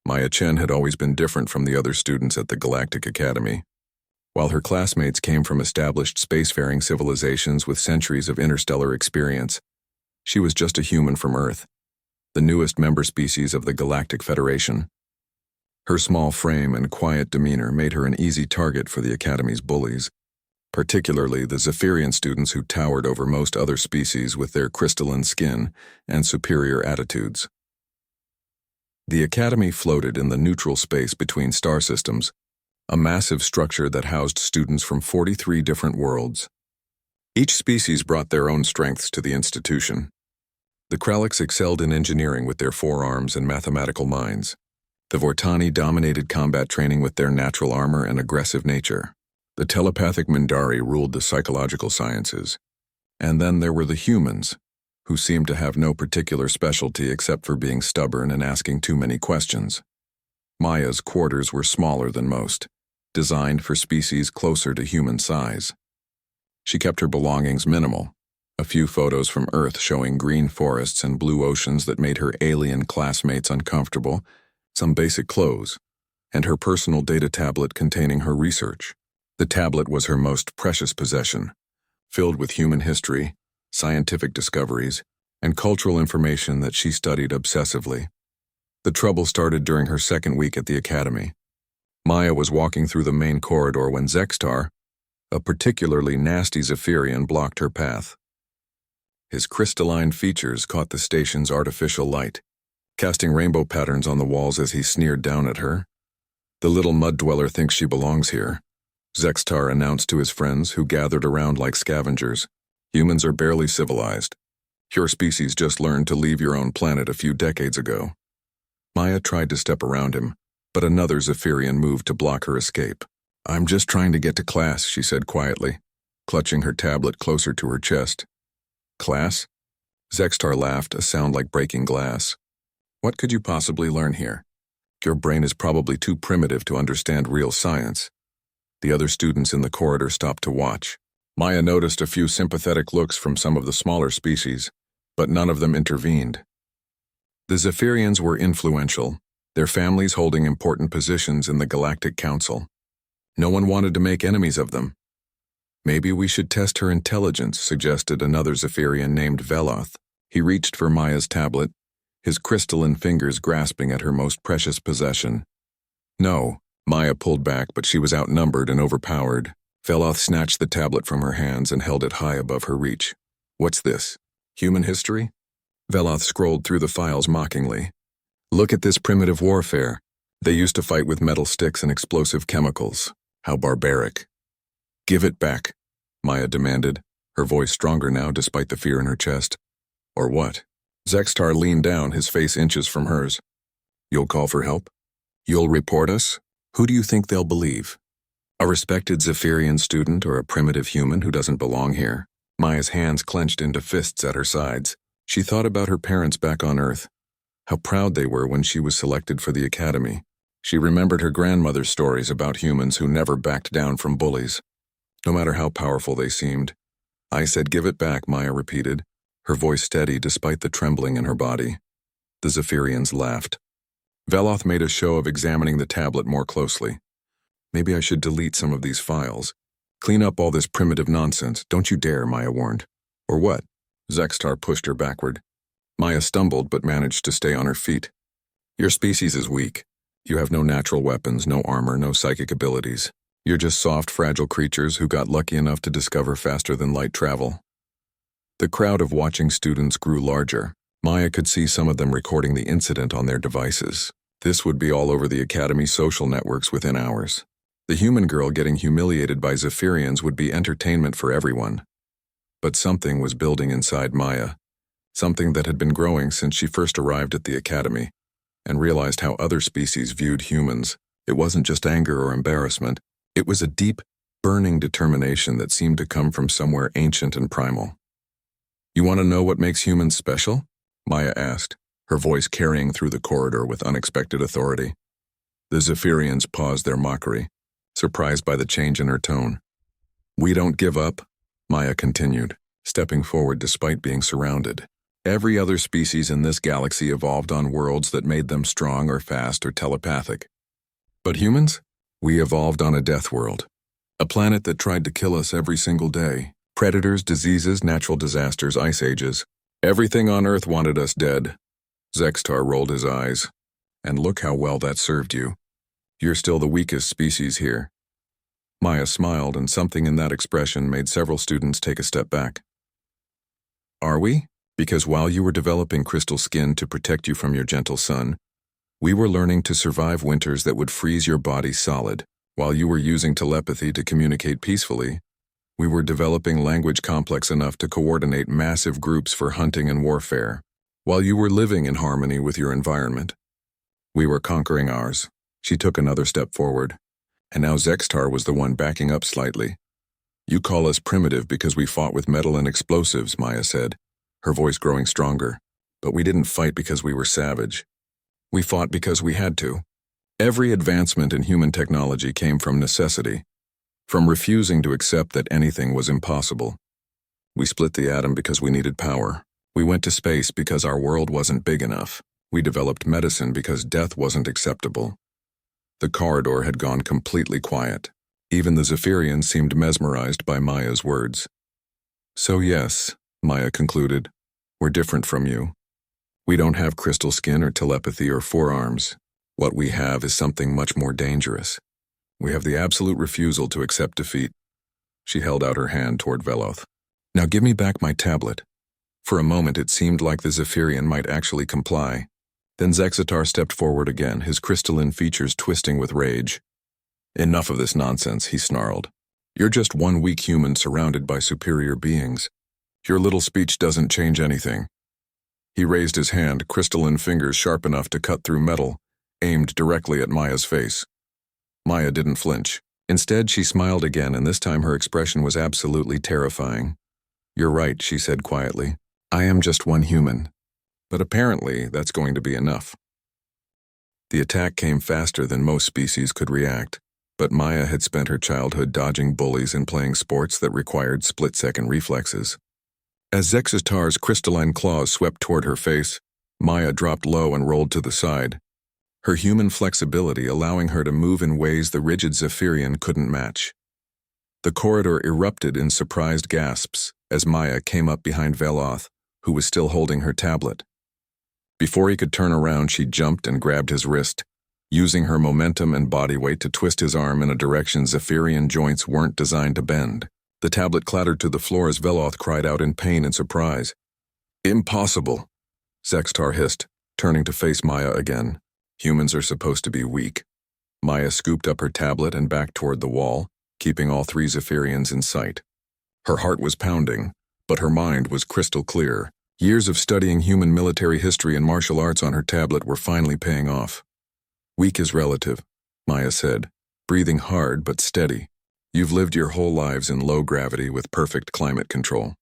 Maya Chen had always been different from the other students at the Galactic Academy. While her classmates came from established spacefaring civilizations with centuries of interstellar experience, she was just a human from Earth, the newest member species of the Galactic Federation. Her small frame and quiet demeanor made her an easy target for the Academy's bullies, particularly the Zephyrian students who towered over most other species with their crystalline skin and superior attitudes. The Academy floated in the neutral space between star systems, a massive structure that housed students from 43 different worlds. Each species brought their own strengths to the institution. The Kralliks excelled in engineering with their forearms and mathematical minds. The Vortani dominated combat training with their natural armor and aggressive nature. The telepathic Mindari ruled the psychological sciences. And then there were the humans, who seemed to have no particular specialty except for being stubborn and asking too many questions. Maya's quarters were smaller than most, designed for species closer to human size. She kept her belongings minimal, a few photos from Earth showing green forests and blue oceans that made her alien classmates uncomfortable, some basic clothes, and her personal data tablet containing her research. The tablet was her most precious possession, filled with human history, scientific discoveries, and cultural information that she studied obsessively. The trouble started during her second week at the Academy. Maya was walking through the main corridor when Zextar, a particularly nasty Zephyrian, blocked her path. His crystalline features caught the station's artificial light, casting rainbow patterns on the walls as he sneered down at her. "The little mud dweller thinks she belongs here," Zextar announced to his friends, who gathered around like scavengers. "Humans are barely civilized. Your species just learned to leave your own planet a few decades ago." Maya tried to step around him, but another Zephyrian moved to block her escape. "I'm just trying to get to class," she said quietly, clutching her tablet closer to her chest. "Class?" Zextar laughed, a sound like breaking glass. "What could you possibly learn here? Your brain is probably too primitive to understand real science." The other students in the corridor stopped to watch. Maya noticed a few sympathetic looks from some of the smaller species, but none of them intervened. The Zephyrians were influential, their families holding important positions in the Galactic Council. No one wanted to make enemies of them. "Maybe we should test her intelligence," suggested another Zephyrian named Veloth. He reached for Maya's tablet, his crystalline fingers grasping at her most precious possession. "No." Maya pulled back, but she was outnumbered and overpowered. Veloth snatched the tablet from her hands and held it high above her reach. "What's this? Human history?" Veloth scrolled through the files mockingly. "Look at this primitive warfare. They used to fight with metal sticks and explosive chemicals. How barbaric." "Give it back," Maya demanded, her voice stronger now despite the fear in her chest. "Or what?" Zextar leaned down, his face inches from hers. "You'll call for help? You'll report us? Who do you think they'll believe? A respected Zephyrian student or a primitive human who doesn't belong here?" Maya's hands clenched into fists at her sides. She thought about her parents back on Earth, how proud they were when she was selected for the Academy. She remembered her grandmother's stories about humans who never backed down from bullies, no matter how powerful they seemed. "I said give it back," Maya repeated, her voice steady despite the trembling in her body. The Zephyrians laughed. Veloth made a show of examining the tablet more closely. "Maybe I should delete some of these files. Clean up all this primitive nonsense. Don't you dare," Maya warned. "Or what?" Zextar pushed her backward. Maya stumbled but managed to stay on her feet. "Your species is weak. You have no natural weapons, no armor, no psychic abilities. You're just soft, fragile creatures who got lucky enough to discover faster than light travel." The crowd of watching students grew larger. Maya could see some of them recording the incident on their devices. This would be all over the Academy's social networks within hours. The human girl getting humiliated by Zephyrians would be entertainment for everyone. But something was building inside Maya, something that had been growing since she first arrived at the Academy, and realized how other species viewed humans. It wasn't just anger or embarrassment. It was a deep, burning determination that seemed to come from somewhere ancient and primal. "You want to know what makes humans special?" Maya asked, her voice carrying through the corridor with unexpected authority. The Zephyrians paused their mockery, surprised by the change in her tone. "We don't give up," Maya continued, stepping forward despite being surrounded. Every other species in this galaxy evolved on worlds that made them strong or fast or telepathic. But humans? We evolved on a death world. A planet that tried to kill us every single day. Predators, diseases, natural disasters, ice ages. Everything on Earth wanted us dead. Zextar rolled his eyes. And look how well that served you. You're still the weakest species here. Maya smiled, and something in that expression made several students take a step back. Are we? Because while you were developing crystal skin to protect you from your gentle sun, we were learning to survive winters that would freeze your body solid. While you were using telepathy to communicate peacefully, we were developing language complex enough to coordinate massive groups for hunting and warfare. While you were living in harmony with your environment, we were conquering ours. She took another step forward, and now Zextar was the one backing up slightly. You call us primitive because we fought with metal and explosives, Maya said, her voice growing stronger. But we didn't fight because we were savage. We fought because we had to. Every advancement in human technology came from necessity, from refusing to accept that anything was impossible. We split the atom because we needed power. We went to space because our world wasn't big enough. We developed medicine because death wasn't acceptable. The corridor had gone completely quiet. Even the Zephyrians seemed mesmerized by Maya's words. So yes, Maya concluded, we're different from you. We don't have crystal skin or telepathy or forearms. What we have is something much more dangerous. We have the absolute refusal to accept defeat. She held out her hand toward Veloth. Now give me back my tablet. For a moment it seemed like the Zephyrian might actually comply. Then Zextar stepped forward again, his crystalline features twisting with rage. Enough of this nonsense, he snarled. You're just one weak human surrounded by superior beings. Your little speech doesn't change anything. He raised his hand, crystalline fingers sharp enough to cut through metal, aimed directly at Maya's face. Maya didn't flinch. Instead, she smiled again, and this time her expression was absolutely terrifying. You're right, she said quietly. I am just one human. But apparently, that's going to be enough. The attack came faster than most species could react, but Maya had spent her childhood dodging bullies and playing sports that required split-second reflexes. As Zextar's crystalline claws swept toward her face, Maya dropped low and rolled to the side, her human flexibility allowing her to move in ways the rigid Zephyrian couldn't match. The corridor erupted in surprised gasps as Maya came up behind Veloth, who was still holding her tablet. Before he could turn around, she jumped and grabbed his wrist, using her momentum and body weight to twist his arm in a direction Zephyrian joints weren't designed to bend. The tablet clattered to the floor as Veloth cried out in pain and surprise. Impossible, Zextar hissed, turning to face Maya again. Humans are supposed to be weak. Maya scooped up her tablet and backed toward the wall, keeping all three Zephyrians in sight. Her heart was pounding, but her mind was crystal clear. Years of studying human military history and martial arts on her tablet were finally paying off. Weak is relative, Maya said, breathing hard but steady. You've lived your whole lives in low gravity with perfect climate control.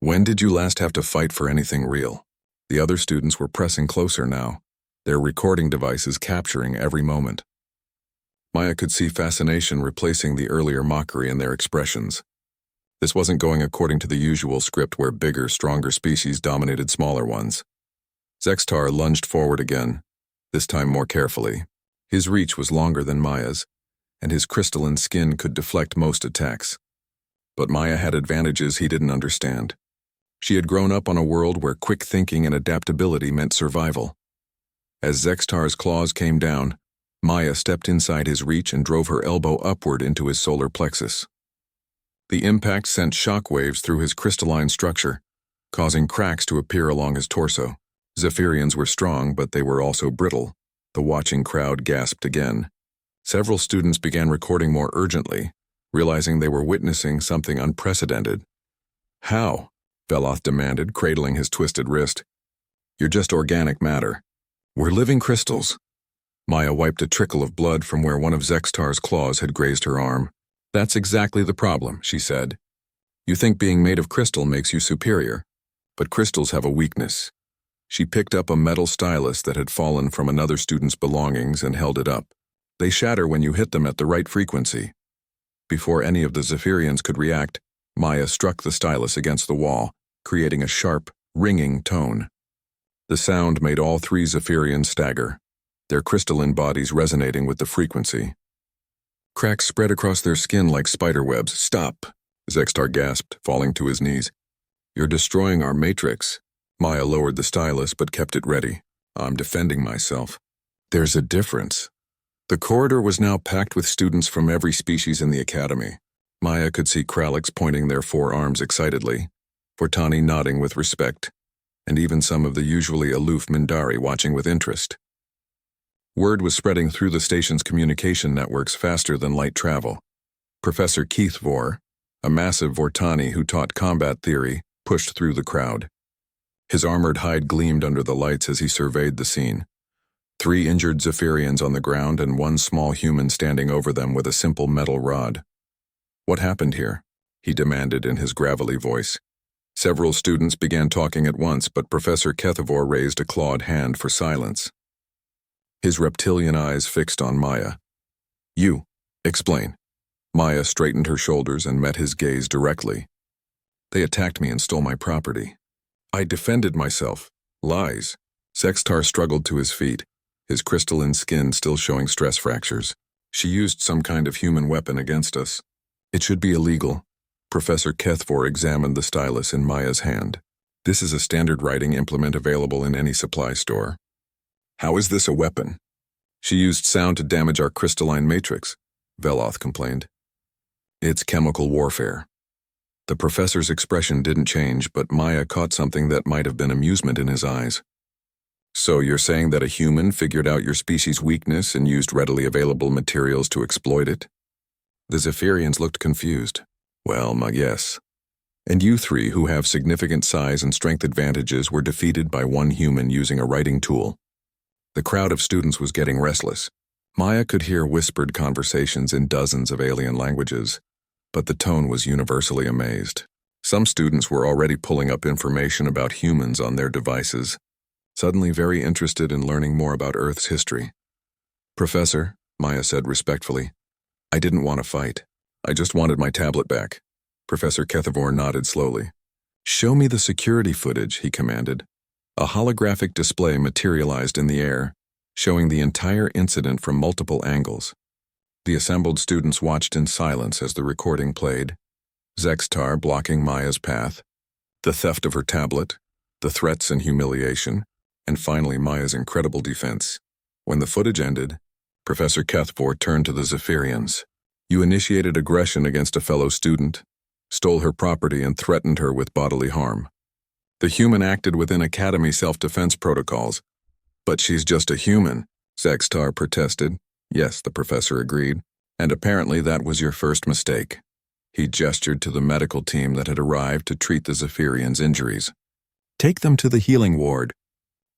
When did you last have to fight for anything real? The other students were pressing closer now, their recording devices capturing every moment. Maya could see fascination replacing the earlier mockery in their expressions. This wasn't going according to the usual script where bigger, stronger species dominated smaller ones. Zextar lunged forward again, this time more carefully. His reach was longer than Maya's, and his crystalline skin could deflect most attacks. But Maya had advantages he didn't understand. She had grown up on a world where quick thinking and adaptability meant survival. As Zextar's claws came down, Maya stepped inside his reach and drove her elbow upward into his solar plexus. The impact sent shockwaves through his crystalline structure, causing cracks to appear along his torso. Zephyrians were strong, but they were also brittle. The watching crowd gasped again. Several students began recording more urgently, realizing they were witnessing something unprecedented. How? Veloth demanded, cradling his twisted wrist. You're just organic matter. We're living crystals. Maya wiped a trickle of blood from where one of Zextar's claws had grazed her arm. That's exactly the problem, she said. You think being made of crystal makes you superior, but crystals have a weakness. She picked up a metal stylus that had fallen from another student's belongings and held it up. They shatter when you hit them at the right frequency. Before any of the Zephyrians could react, Maya struck the stylus against the wall, creating a sharp, ringing tone. The sound made all three Zephyrians stagger, their crystalline bodies resonating with the frequency. Cracks spread across their skin like spider webs. "Stop," Zextar gasped, falling to his knees. "You're destroying our matrix." Maya lowered the stylus but kept it ready. "I'm defending myself." "There's a difference." The corridor was now packed with students from every species in the academy. Maya could see Kralix pointing their forearms excitedly, Fortani nodding with respect, and even some of the usually aloof Mindari watching with interest. Word was spreading through the station's communication networks faster than light travel. Professor Keith Vor, a massive Vortani who taught combat theory, pushed through the crowd. His armored hide gleamed under the lights as he surveyed the scene. 3 injured Zephyrians on the ground and 1 small human standing over them with a simple metal rod. "What happened here?" he demanded in his gravelly voice. Several students began talking at once, but Professor Kethivor raised a clawed hand for silence. His reptilian eyes fixed on Maya. "You, explain." Maya straightened her shoulders and met his gaze directly. "They attacked me and stole my property. I defended myself." "Lies." Sextar struggled to his feet, his crystalline skin still showing stress fractures. "She used some kind of human weapon against us. It should be illegal." Professor Kethvor examined the stylus in Maya's hand. "This is a standard writing implement available in any supply store." "How is this a weapon?" "She used sound to damage our crystalline matrix," Veloth complained. "It's chemical warfare." The professor's expression didn't change, but Maya caught something that might have been amusement in his eyes. "So you're saying that a human figured out your species' weakness and used readily available materials to exploit it?" The Zephyrians looked confused. "Well, yes. And you 3 who have significant size and strength advantages were defeated by 1 human using a writing tool." The crowd of students was getting restless. Maya could hear whispered conversations in dozens of alien languages, but the tone was universally amazed. Some students were already pulling up information about humans on their devices, suddenly very interested in learning more about Earth's history. "Professor," Maya said respectfully, "I didn't want to fight. I just wanted my tablet back." Professor Kethivor nodded slowly. "Show me the security footage," he commanded. A holographic display materialized in the air, showing the entire incident from multiple angles. The assembled students watched in silence as the recording played. Zextar blocking Maya's path, the theft of her tablet, the threats and humiliation, and finally Maya's incredible defense. When the footage ended, Professor Kethvor turned to the Zephyrians. "You initiated aggression against a fellow student, stole her property, and threatened her with bodily harm. The human acted within Academy self-defense protocols." "But she's just a human," Zextar protested. "Yes," the professor agreed, "and apparently that was your first mistake." He gestured to the medical team that had arrived to treat the Zephyrians' injuries. "Take them to the healing ward.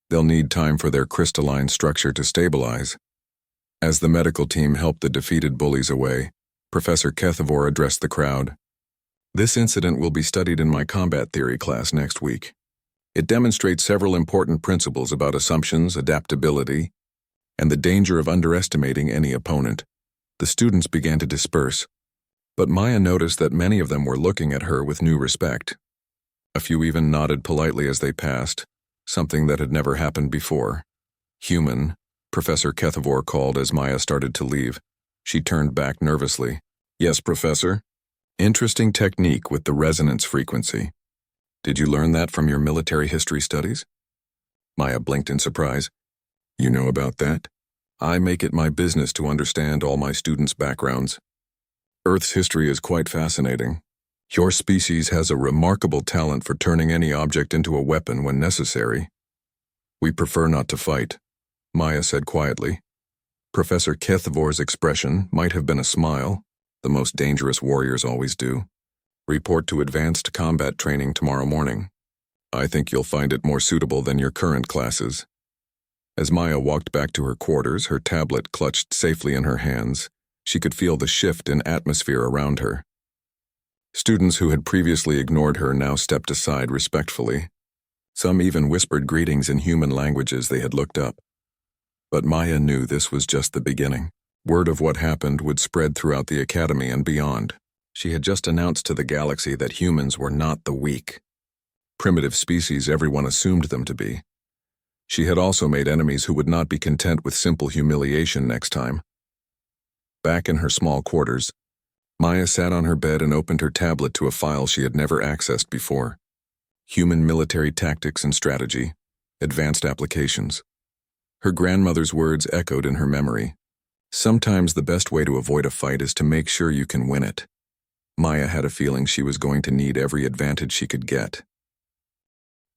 They'll need time for their crystalline structure to stabilize." As the medical team helped the defeated bullies away, Professor Kethivor addressed the crowd. "This incident will be studied in my combat theory class next week. It demonstrates several important principles about assumptions, adaptability, and the danger of underestimating any opponent." The students began to disperse, but Maya noticed that many of them were looking at her with new respect. A few even nodded politely as they passed, something that had never happened before. "Human," Professor Kethivor called as Maya started to leave. She turned back nervously. "Yes, Professor?" "Interesting technique with the resonance frequency. Did you learn that from your military history studies?" Maya blinked in surprise. "You know about that? I make it my business to understand all my students' backgrounds. Earth's history is quite fascinating. Your species has a remarkable talent for turning any object into a weapon when necessary." "We prefer not to fight," Maya said quietly. Professor Kethivor's expression might have been a smile. The most dangerous warriors always do. "Report to advanced combat training tomorrow morning. I think you'll find it more suitable than your current classes." As Maya walked back to her quarters, her tablet clutched safely in her hands, she could feel the shift in atmosphere around her. Students who had previously ignored her now stepped aside respectfully. Some even whispered greetings in human languages they had looked up. But Maya knew this was just the beginning. Word of what happened would spread throughout the academy and beyond. She had just announced to the galaxy that humans were not the weak. primitive species everyone assumed them to be. She had also made enemies who would not be content with simple humiliation next time. Back in her small quarters, Maya sat on her bed and opened her tablet to a file she had never accessed before. Human military tactics and strategy, advanced applications. Her grandmother's words echoed in her memory. Sometimes the best way to avoid a fight is to make sure you can win it. Maya had a feeling she was going to need every advantage she could get.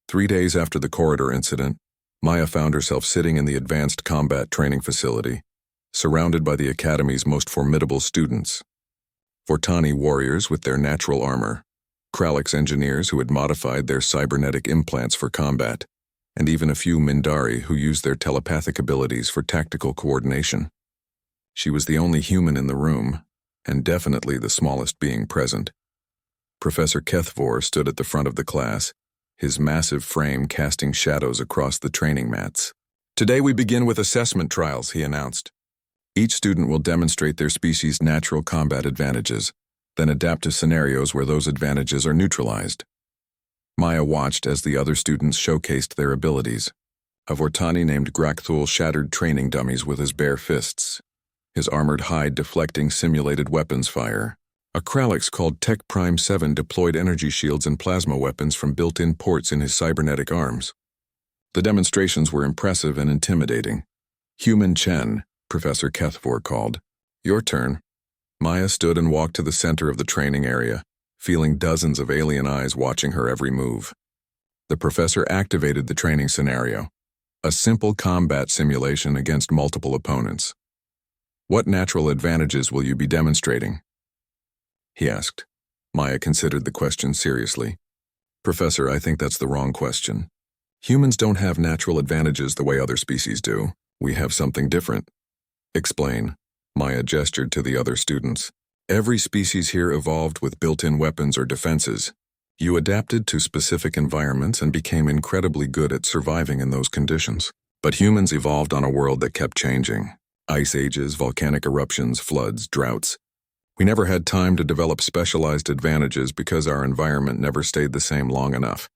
3 days after the corridor incident, Maya found herself sitting in the advanced combat training facility, surrounded by the academy's most formidable students. Vortani warriors with their natural armor, Kralix engineers who had modified their cybernetic implants for combat, and even a few Mindari who used their telepathic abilities for tactical coordination. She was the only human in the room, and definitely the smallest being present. Professor Kethvor stood at the front of the class, his massive frame casting shadows across the training mats. "Today we begin with assessment trials," he announced. "Each student will demonstrate their species' natural combat advantages, then adapt to scenarios where those advantages are neutralized." Maya watched as the other students showcased their abilities. A Vortani named Grakthul shattered training dummies with his bare fists, his armored hide deflecting simulated weapons fire. A Kralix called Tech Prime 7 deployed energy shields and plasma weapons from built-in ports in his cybernetic arms. The demonstrations were impressive and intimidating. "Human Chen," Professor Kethvor called. "Your turn." Maya stood and walked to the center of the training area, feeling dozens of alien eyes watching her every move. The professor activated the training scenario, a simple combat simulation against multiple opponents. "What natural advantages will you be demonstrating?" he asked. Maya considered the question seriously. "Professor, I think that's the wrong question. Humans don't have natural advantages the way other species do. We have something different." "Explain." Maya gestured to the other students. "Every species here evolved with built-in weapons or defenses. You adapted to specific environments and became incredibly good at surviving in those conditions. But humans evolved on a world that kept changing. Ice ages, volcanic eruptions, floods, droughts. We never had time to develop specialized advantages because our environment never stayed the same long enough."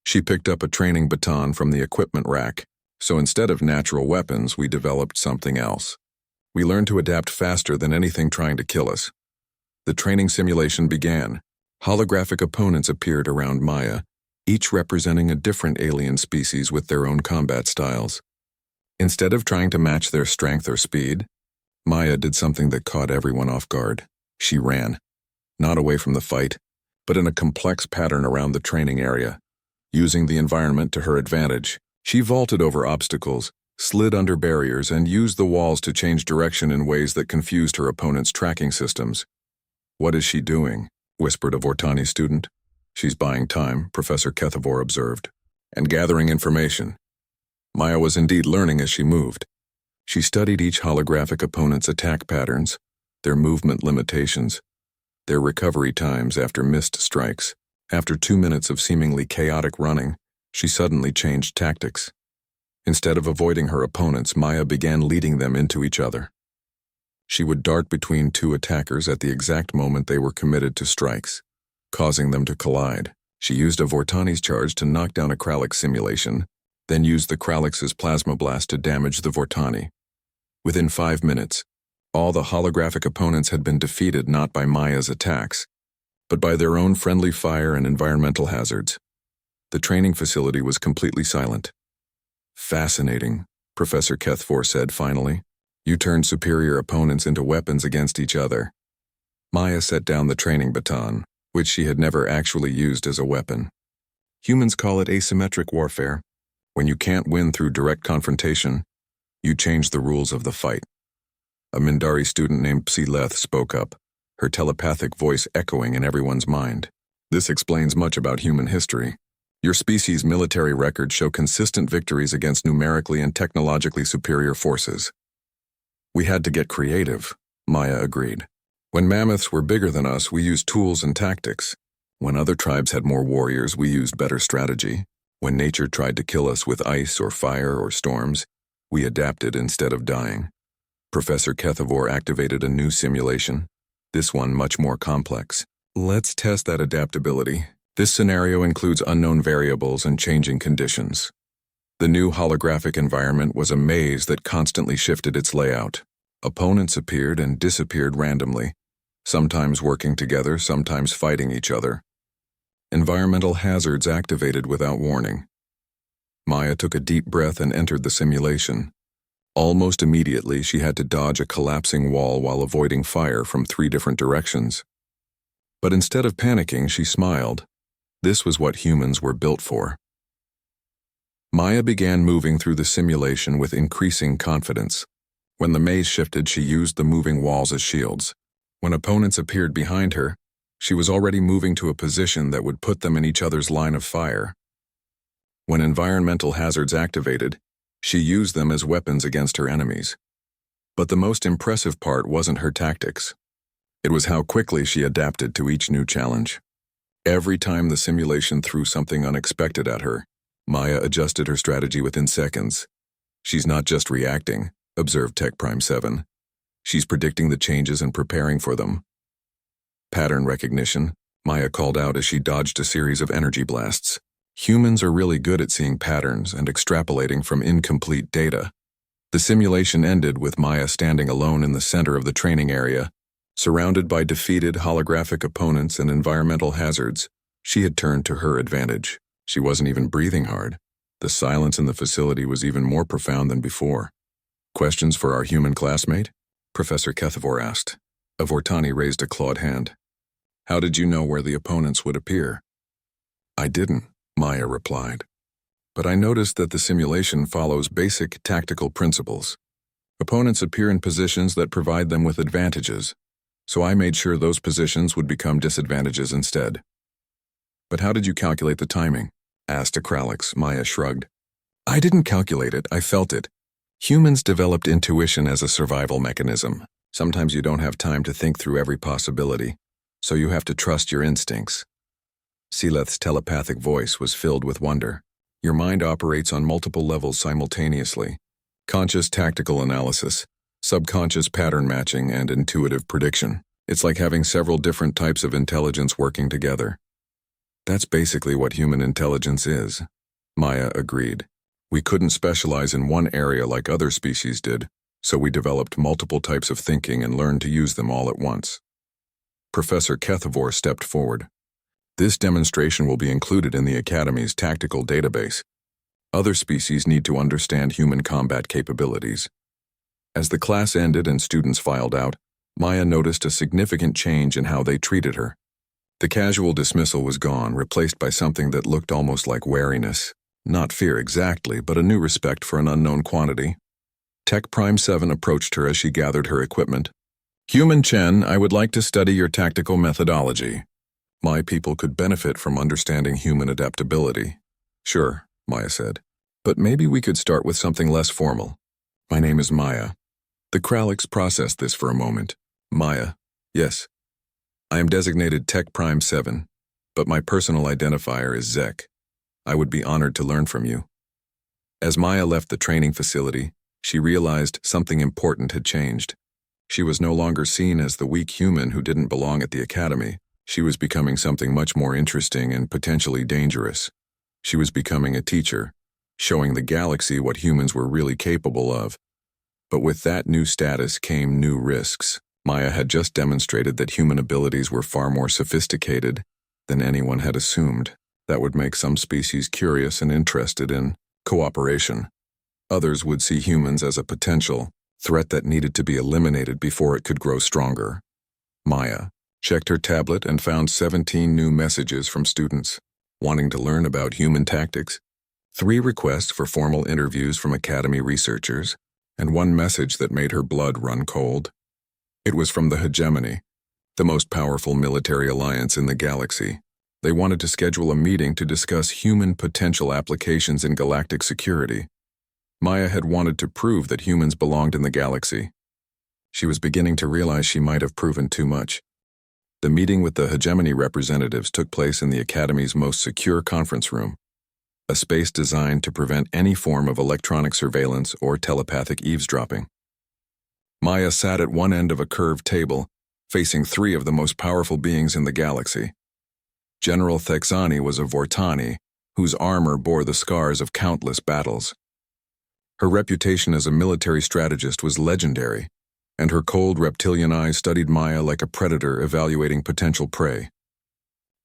She picked up a training baton from the equipment rack. "So instead of natural weapons, we developed something else. We learned to adapt faster than anything trying to kill us." The training simulation began. Holographic opponents appeared around Maya, each representing a different alien species with their own combat styles. Instead of trying to match their strength or speed, Maya did something that caught everyone off guard. She ran, not away from the fight, but in a complex pattern around the training area. Using the environment to her advantage, she vaulted over obstacles, slid under barriers, and used the walls to change direction in ways that confused her opponent's tracking systems. "What is she doing?" whispered a Vortani student. "She's buying time," Professor Kethvor observed, "and gathering information." Maya was indeed learning as she moved. She studied each holographic opponent's attack patterns, their movement limitations, their recovery times after missed strikes. After 2 minutes of seemingly chaotic running, she suddenly changed tactics. Instead of avoiding her opponents, Maya began leading them into each other. She would dart between two attackers at the exact moment they were committed to strikes, causing them to collide. She used a Vortani's charge to knock down a Kralix simulation, then used the Kralix's plasma blast to damage the Vortani. Within 5 minutes, all the holographic opponents had been defeated not by Maya's attacks, but by their own friendly fire and environmental hazards. The training facility was completely silent. "Fascinating," Professor Kethvor said finally. "You turned superior opponents into weapons against each other." Maya set down the training baton, which she had never actually used as a weapon. "Humans call it asymmetric warfare. When you can't win through direct confrontation, you change the rules of the fight." A Mindari student named Psileth spoke up, her telepathic voice echoing in everyone's mind. "This explains much about human history. Your species' military records show consistent victories against numerically and technologically superior forces." "We had to get creative," Maya agreed. "When mammoths were bigger than us, we used tools and tactics. When other tribes had more warriors, we used better strategy. When nature tried to kill us with ice or fire or storms, we adapted instead of dying." Professor Kethvor activated a new simulation, this one much more complex. "Let's test that adaptability. This scenario includes unknown variables and changing conditions. The new holographic environment was a maze that constantly shifted its layout. Opponents appeared and disappeared randomly, sometimes working together, sometimes fighting each other. Environmental hazards activated without warning. Maya took a deep breath and entered the simulation. Almost immediately, she had to dodge a collapsing wall while avoiding fire from 3 different directions. But instead of panicking, she smiled. This was what humans were built for. Maya began moving through the simulation with increasing confidence. When the maze shifted, she used the moving walls as shields. When opponents appeared behind her, she was already moving to a position that would put them in each other's line of fire. When environmental hazards activated, she used them as weapons against her enemies. But the most impressive part wasn't her tactics. It was how quickly she adapted to each new challenge. Every time the simulation threw something unexpected at her, Maya adjusted her strategy within seconds. She's not just reacting, observed Tech Prime 7. She's predicting the changes and preparing for them. Pattern recognition, Maya called out as she dodged a series of energy blasts. Humans are really good at seeing patterns and extrapolating from incomplete data. The simulation ended with Maya standing alone in the center of the training area, surrounded by defeated holographic opponents and environmental hazards. She had turned to her advantage. She wasn't even breathing hard. The silence in the facility was even more profound than before. Questions for our human classmate? Professor Kethavor asked. Avortani raised a clawed hand. How did you know where the opponents would appear? I didn't, Maya replied. But I noticed that the simulation follows basic tactical principles. Opponents appear in positions that provide them with advantages, so I made sure those positions would become disadvantages instead. But how did you calculate the timing? Asked Akralix. Maya shrugged. I didn't calculate it, I felt it. Humans developed intuition as a survival mechanism. Sometimes you don't have time to think through every possibility, so you have to trust your instincts. Seeleth's telepathic voice was filled with wonder. Your mind operates on multiple levels simultaneously. Conscious tactical analysis, subconscious pattern matching, and intuitive prediction. It's like having several different types of intelligence working together. That's basically what human intelligence is, Maya agreed. We couldn't specialize in one area like other species did, so we developed multiple types of thinking and learned to use them all at once. Professor Kethavor stepped forward. This demonstration will be included in the Academy's tactical database. Other species need to understand human combat capabilities. As the class ended and students filed out, Maya noticed a significant change in how they treated her. The casual dismissal was gone, replaced by something that looked almost like wariness. Not fear exactly, but a new respect for an unknown quantity. Tech Prime 7 approached her as she gathered her equipment. Human Chen, I would like to study your tactical methodology. My people could benefit from understanding human adaptability. Sure, Maya said. But maybe we could start with something less formal. My name is Maya. The Kralix processed this for a moment. Maya, yes. I am designated Tech Prime 7, but my personal identifier is Zek. I would be honored to learn from you. As Maya left the training facility, she realized something important had changed. She was no longer seen as the weak human who didn't belong at the academy. She was becoming something much more interesting and potentially dangerous. She was becoming a teacher, showing the galaxy what humans were really capable of. But with that new status came new risks. Maya had just demonstrated that human abilities were far more sophisticated than anyone had assumed. That would make some species curious and interested in cooperation. Others would see humans as a potential threat that needed to be eliminated before it could grow stronger. Maya checked her tablet and found 17 new messages from students wanting to learn about human tactics, 3 requests for formal interviews from Academy researchers, and 1 message that made her blood run cold. It was from the Hegemony, the most powerful military alliance in the galaxy. They wanted to schedule a meeting to discuss human potential applications in galactic security. Maya had wanted to prove that humans belonged in the galaxy. She was beginning to realize she might have proven too much. The meeting with the Hegemony representatives took place in the Academy's most secure conference room, a space designed to prevent any form of electronic surveillance or telepathic eavesdropping. Maya sat at one end of a curved table, facing 3 of the most powerful beings in the galaxy. General Thexani was a Vortani, whose armor bore the scars of countless battles. Her reputation as a military strategist was legendary, and her cold reptilian eyes studied Maya like a predator evaluating potential prey.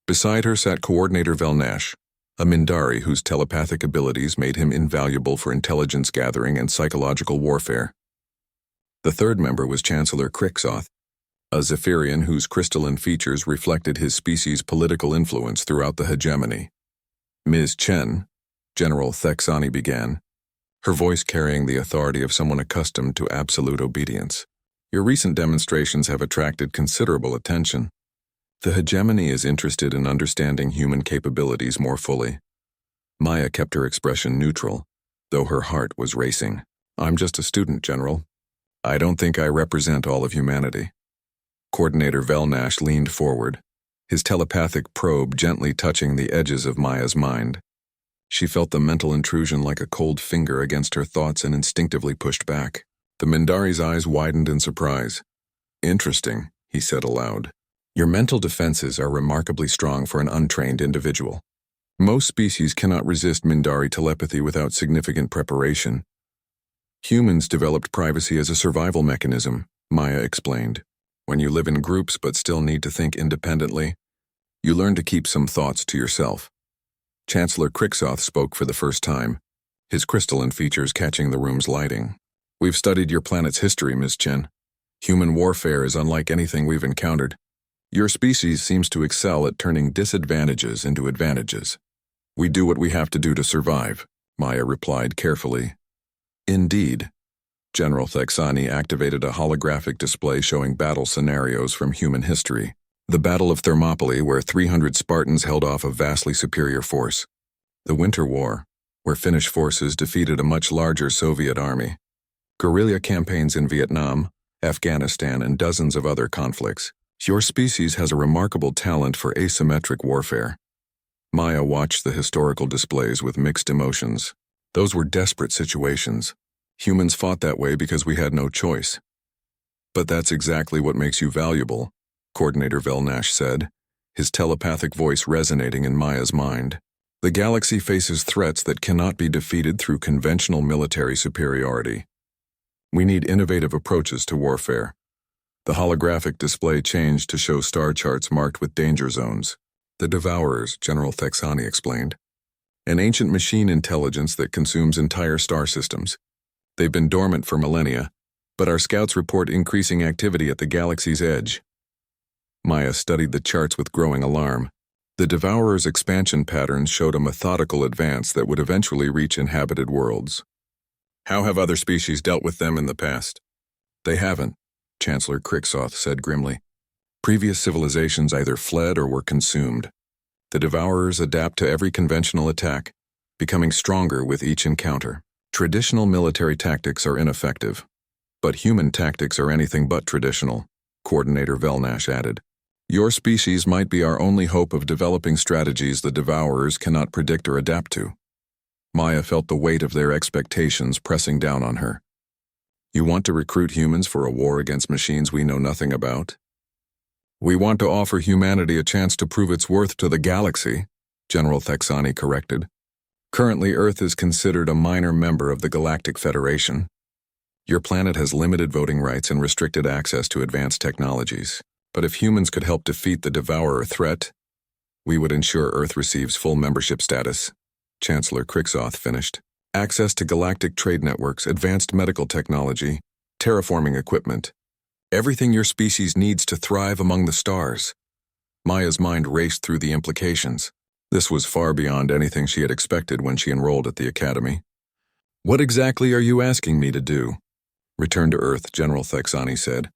Beside her sat Coordinator Velnash, a Mindari whose telepathic abilities made him invaluable for intelligence gathering and psychological warfare. The third member was Chancellor Crixoth, a Zephyrian whose crystalline features reflected his species' political influence throughout the hegemony. Ms. Chen, General Thexani began, her voice carrying the authority of someone accustomed to absolute obedience. Your recent demonstrations have attracted considerable attention. The hegemony is interested in understanding human capabilities more fully. Maya kept her expression neutral, though her heart was racing. I'm just a student, General. I don't think I represent all of humanity. Coordinator Velnash leaned forward, his telepathic probe gently touching the edges of Maya's mind. She felt the mental intrusion like a cold finger against her thoughts and instinctively pushed back. The Mindari's eyes widened in surprise. Interesting, he said aloud. Your mental defenses are remarkably strong for an untrained individual. Most species cannot resist Mindari telepathy without significant preparation. Humans developed privacy as a survival mechanism, Maya explained. When you live in groups but still need to think independently, you learn to keep some thoughts to yourself. Chancellor Crixoth spoke for the first time, his crystalline features catching the room's lighting. We've studied your planet's history, Ms. Chen. Human warfare is unlike anything we've encountered. Your species seems to excel at turning disadvantages into advantages. We do what we have to do to survive, Maya replied carefully. Indeed. General Thexani activated a holographic display showing battle scenarios from human history. The Battle of Thermopylae, where 300 Spartans held off a vastly superior force. The Winter War, where Finnish forces defeated a much larger Soviet army. Guerrilla campaigns in Vietnam, Afghanistan, and dozens of other conflicts. Your species has a remarkable talent for asymmetric warfare. Maya watched the historical displays with mixed emotions. Those were desperate situations. Humans fought that way because we had no choice. But that's exactly what makes you valuable, Coordinator Velnash said, his telepathic voice resonating in Maya's mind. The galaxy faces threats that cannot be defeated through conventional military superiority. We need innovative approaches to warfare. The holographic display changed to show star charts marked with danger zones. The Devourers, General Thexani explained. An ancient machine intelligence that consumes entire star systems. They've been dormant for millennia, but our scouts report increasing activity at the galaxy's edge. Maya studied the charts with growing alarm. The Devourers' expansion patterns showed a methodical advance that would eventually reach inhabited worlds. How have other species dealt with them in the past? They haven't, Chancellor Crixoth said grimly. Previous civilizations either fled or were consumed. The Devourers adapt to every conventional attack, becoming stronger with each encounter. Traditional military tactics are ineffective, but human tactics are anything but traditional, Coordinator Velnash added. Your species might be our only hope of developing strategies the Devourers cannot predict or adapt to. Maya felt the weight of their expectations pressing down on her. You want to recruit humans for a war against machines we know nothing about? We want to offer humanity a chance to prove its worth to the galaxy, General Thexani corrected. Currently, Earth is considered a minor member of the Galactic Federation. Your planet has limited voting rights and restricted access to advanced technologies. But if humans could help defeat the Devourer threat, we would ensure Earth receives full membership status, Chancellor Crixoth finished. Access to galactic trade networks, advanced medical technology, terraforming equipment. Everything your species needs to thrive among the stars. Maya's mind raced through the implications. This was far beyond anything she had expected when she enrolled at the academy. What exactly are you asking me to do? Return to Earth, General Thexani said.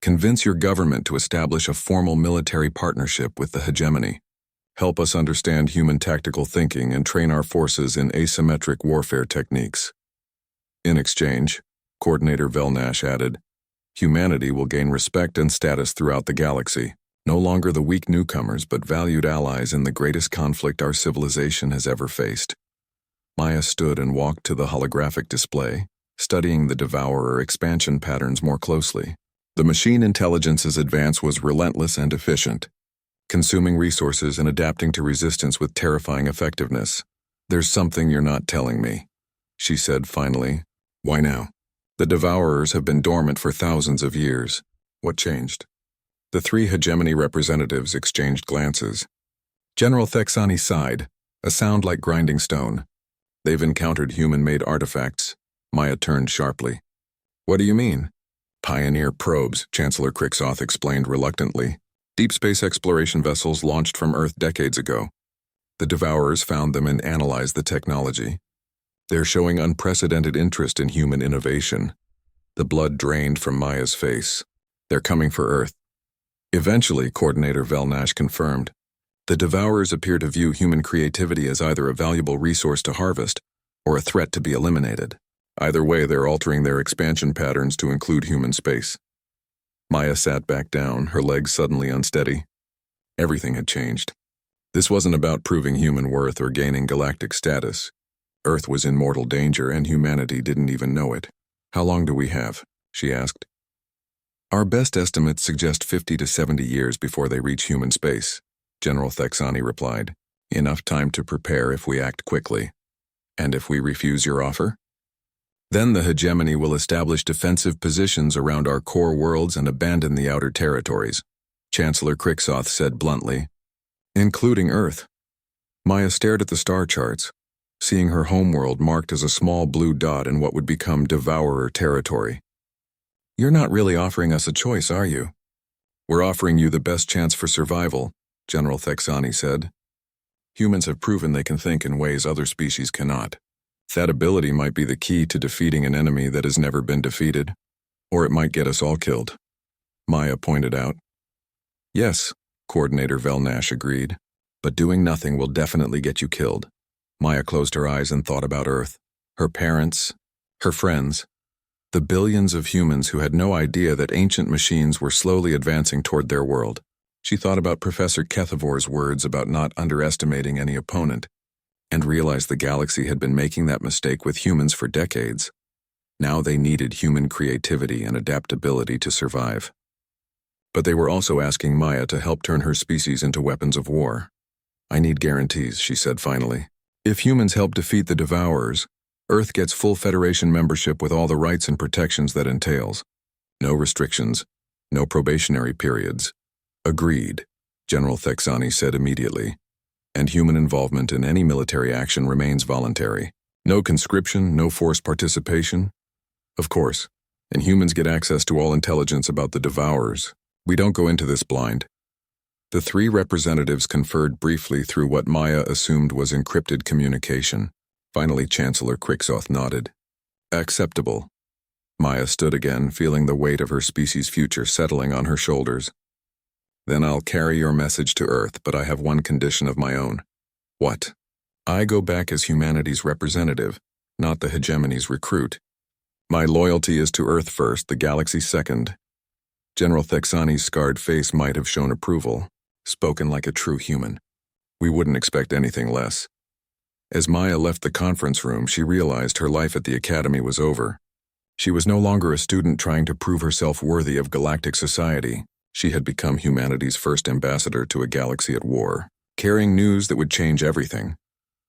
Convince your government to establish a formal military partnership with the hegemony. Help us understand human tactical thinking and train our forces in asymmetric warfare techniques. In exchange, Coordinator Velnash added, humanity will gain respect and status throughout the galaxy. No longer the weak newcomers, but valued allies in the greatest conflict our civilization has ever faced. Maya stood and walked to the holographic display, studying the Devourer expansion patterns more closely. The machine intelligence's advance was relentless and efficient. consuming resources and adapting to resistance with terrifying effectiveness. "There's something you're not telling me," she said finally. "Why now?" "The Devourers have been dormant for thousands of years." "What changed?" The three hegemony representatives exchanged glances. General Thexani sighed, a sound like grinding stone. "They've encountered human-made artifacts." Maya turned sharply. "What do you mean?" "Pioneer probes," Chancellor Crixoth explained reluctantly. "Deep space exploration vessels launched from Earth decades ago. The Devourers found them and analyzed the technology. They're showing unprecedented interest in human innovation." The blood drained from Maya's face. "They're coming for Earth." Eventually, Coordinator Velnash confirmed. "The Devourers appear to view human creativity as either a valuable resource to harvest or a threat to be eliminated. Either way, they're altering their expansion patterns to include human space." Maya sat back down, her legs suddenly unsteady. Everything had changed. This wasn't about proving human worth or gaining galactic status. Earth was in mortal danger, and humanity didn't even know it. "How long do we have?" she asked. "Our best estimates suggest 50 to 70 years before they reach human space," General Thexani replied. "Enough time to prepare if we act quickly." "And if we refuse your offer?" "Then the hegemony will establish defensive positions around our core worlds and abandon the outer territories," Chancellor Crixoth said bluntly. "Including Earth." Maya stared at the star charts, seeing her homeworld marked as a small blue dot in what would become Devourer territory. "You're not really offering us a choice, are you?" "We're offering you the best chance for survival," General Thexani said. "Humans have proven they can think in ways other species cannot. That ability might be the key to defeating an enemy that has never been defeated, or it might get us all killed," Maya pointed out. "Yes," Coordinator Velnash agreed, "but doing nothing will definitely get you killed." Maya closed her eyes and thought about Earth, her parents, her friends, the billions of humans who had no idea that ancient machines were slowly advancing toward their world. She thought about Professor Kethavor's words about not underestimating any opponent, and realized the galaxy had been making that mistake with humans for decades. Now they needed human creativity and adaptability to survive. But they were also asking Maya to help turn her species into weapons of war. "I need guarantees," she said finally. "If humans help defeat the Devourers, Earth gets full Federation membership with all the rights and protections that entails. No restrictions, no probationary periods." "Agreed," General Thexani said immediately. "And human involvement in any military action remains voluntary. No conscription, no forced participation." "Of course, and humans get access to all intelligence about the Devourers. We don't go into this blind." The three representatives conferred briefly through what Maya assumed was encrypted communication. Finally, Chancellor Crixoth nodded. "Acceptable." Maya stood again, feeling the weight of her species' future settling on her shoulders. "Then I'll carry your message to Earth, but I have one condition of my own." "What?" "I go back as humanity's representative, not the hegemony's recruit. My loyalty is to Earth first, the galaxy second." General Thexani's scarred face might have shown approval, spoken like a true human. "We wouldn't expect anything less." As Maya left the conference room, she realized her life at the Academy was over. She was no longer a student trying to prove herself worthy of galactic society. She had become humanity's first ambassador to a galaxy at war, carrying news that would change everything.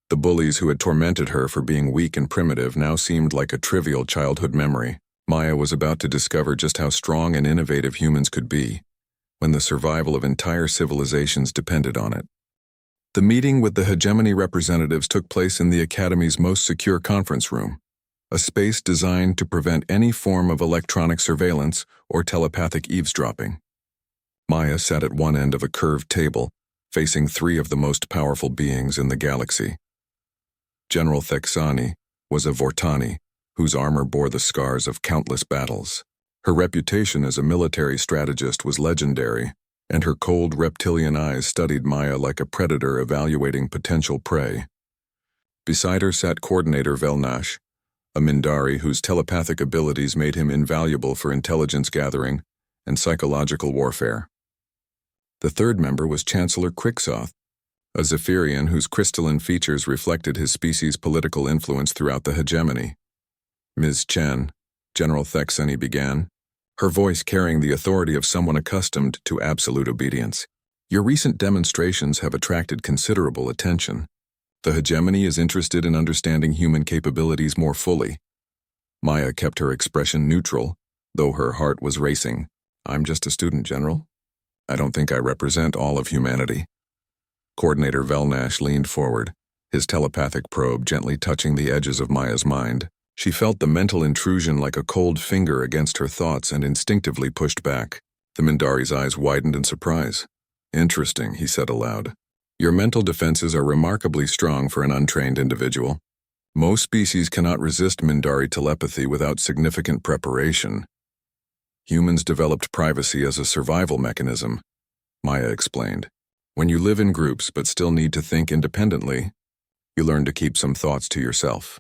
The bullies who had tormented her for being weak and primitive now seemed like a trivial childhood memory. Maya was about to discover just how strong and innovative humans could be, when the survival of entire civilizations depended on it. The meeting with the hegemony representatives took place in the Academy's most secure conference room, a space designed to prevent any form of electronic surveillance or telepathic eavesdropping. Maya sat at one end of a curved table, facing three of the most powerful beings in the galaxy. General Thexani was a Vortani, whose armor bore the scars of countless battles. Her reputation as a military strategist was legendary, and her cold reptilian eyes studied Maya like a predator evaluating potential prey. Beside her sat Coordinator Velnash, a Mindari whose telepathic abilities made him invaluable for intelligence gathering and psychological warfare. The third member was Chancellor Crixoth, a Zephyrian whose crystalline features reflected his species' political influence throughout the hegemony. "Ms. Chen," General Thexani began, her voice carrying the authority of someone accustomed to absolute obedience. Your recent demonstrations have attracted considerable attention. The hegemony is interested in understanding human capabilities more fully. Maya kept her expression neutral, though her heart was racing. I'm just a student, General. I don't think I represent all of humanity. Coordinator Velnash leaned forward, his telepathic probe gently touching the edges of Maya's mind. She felt the mental intrusion like a cold finger against her thoughts and instinctively pushed back. The Mindari's eyes widened in surprise. Interesting, he said aloud. Your mental defenses are remarkably strong for an untrained individual. Most species cannot resist Mindari telepathy without significant preparation. Humans developed privacy as a survival mechanism, Maya explained. When you live in groups but still need to think independently, you learn to keep some thoughts to yourself.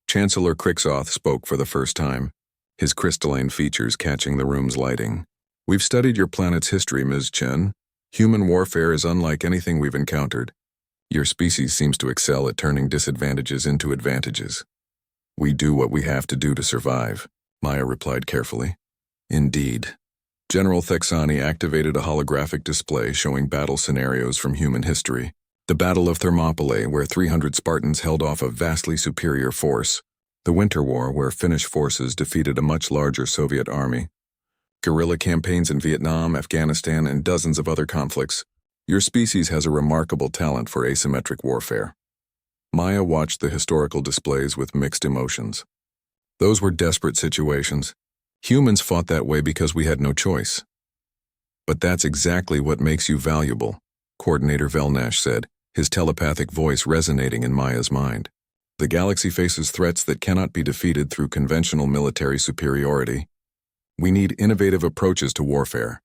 Chancellor Crixoth spoke for the first time, his crystalline features catching the room's lighting. We've studied your planet's history, Ms. Chen. Human warfare is unlike anything we've encountered. Your species seems to excel at turning disadvantages into advantages. We do what we have to do to survive, Maya replied carefully. Indeed. General Thexani activated a holographic display showing battle scenarios from human history. The Battle of Thermopylae, where 300 Spartans held off a vastly superior force. The Winter War, where Finnish forces defeated a much larger Soviet army. Guerrilla campaigns in Vietnam, Afghanistan, and dozens of other conflicts. Your species has a remarkable talent for asymmetric warfare. Maya watched the historical displays with mixed emotions. Those were desperate situations. Humans fought that way because we had no choice. But that's exactly what makes you valuable, Coordinator Velnash said, his telepathic voice resonating in Maya's mind. The galaxy faces threats that cannot be defeated through conventional military superiority. We need innovative approaches to warfare.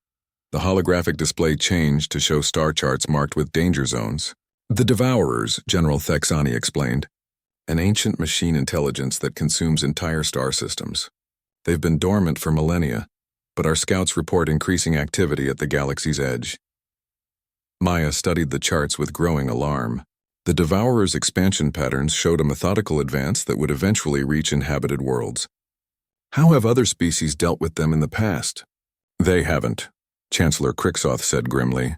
The holographic display changed to show star charts marked with danger zones. The Devourers, General Thexani explained, an ancient machine intelligence that consumes entire star systems. They've been dormant for millennia, but our scouts report increasing activity at the galaxy's edge. Maya studied the charts with growing alarm. The Devourers' expansion patterns showed a methodical advance that would eventually reach inhabited worlds. How have other species dealt with them in the past? They haven't, Chancellor Crixoth said grimly.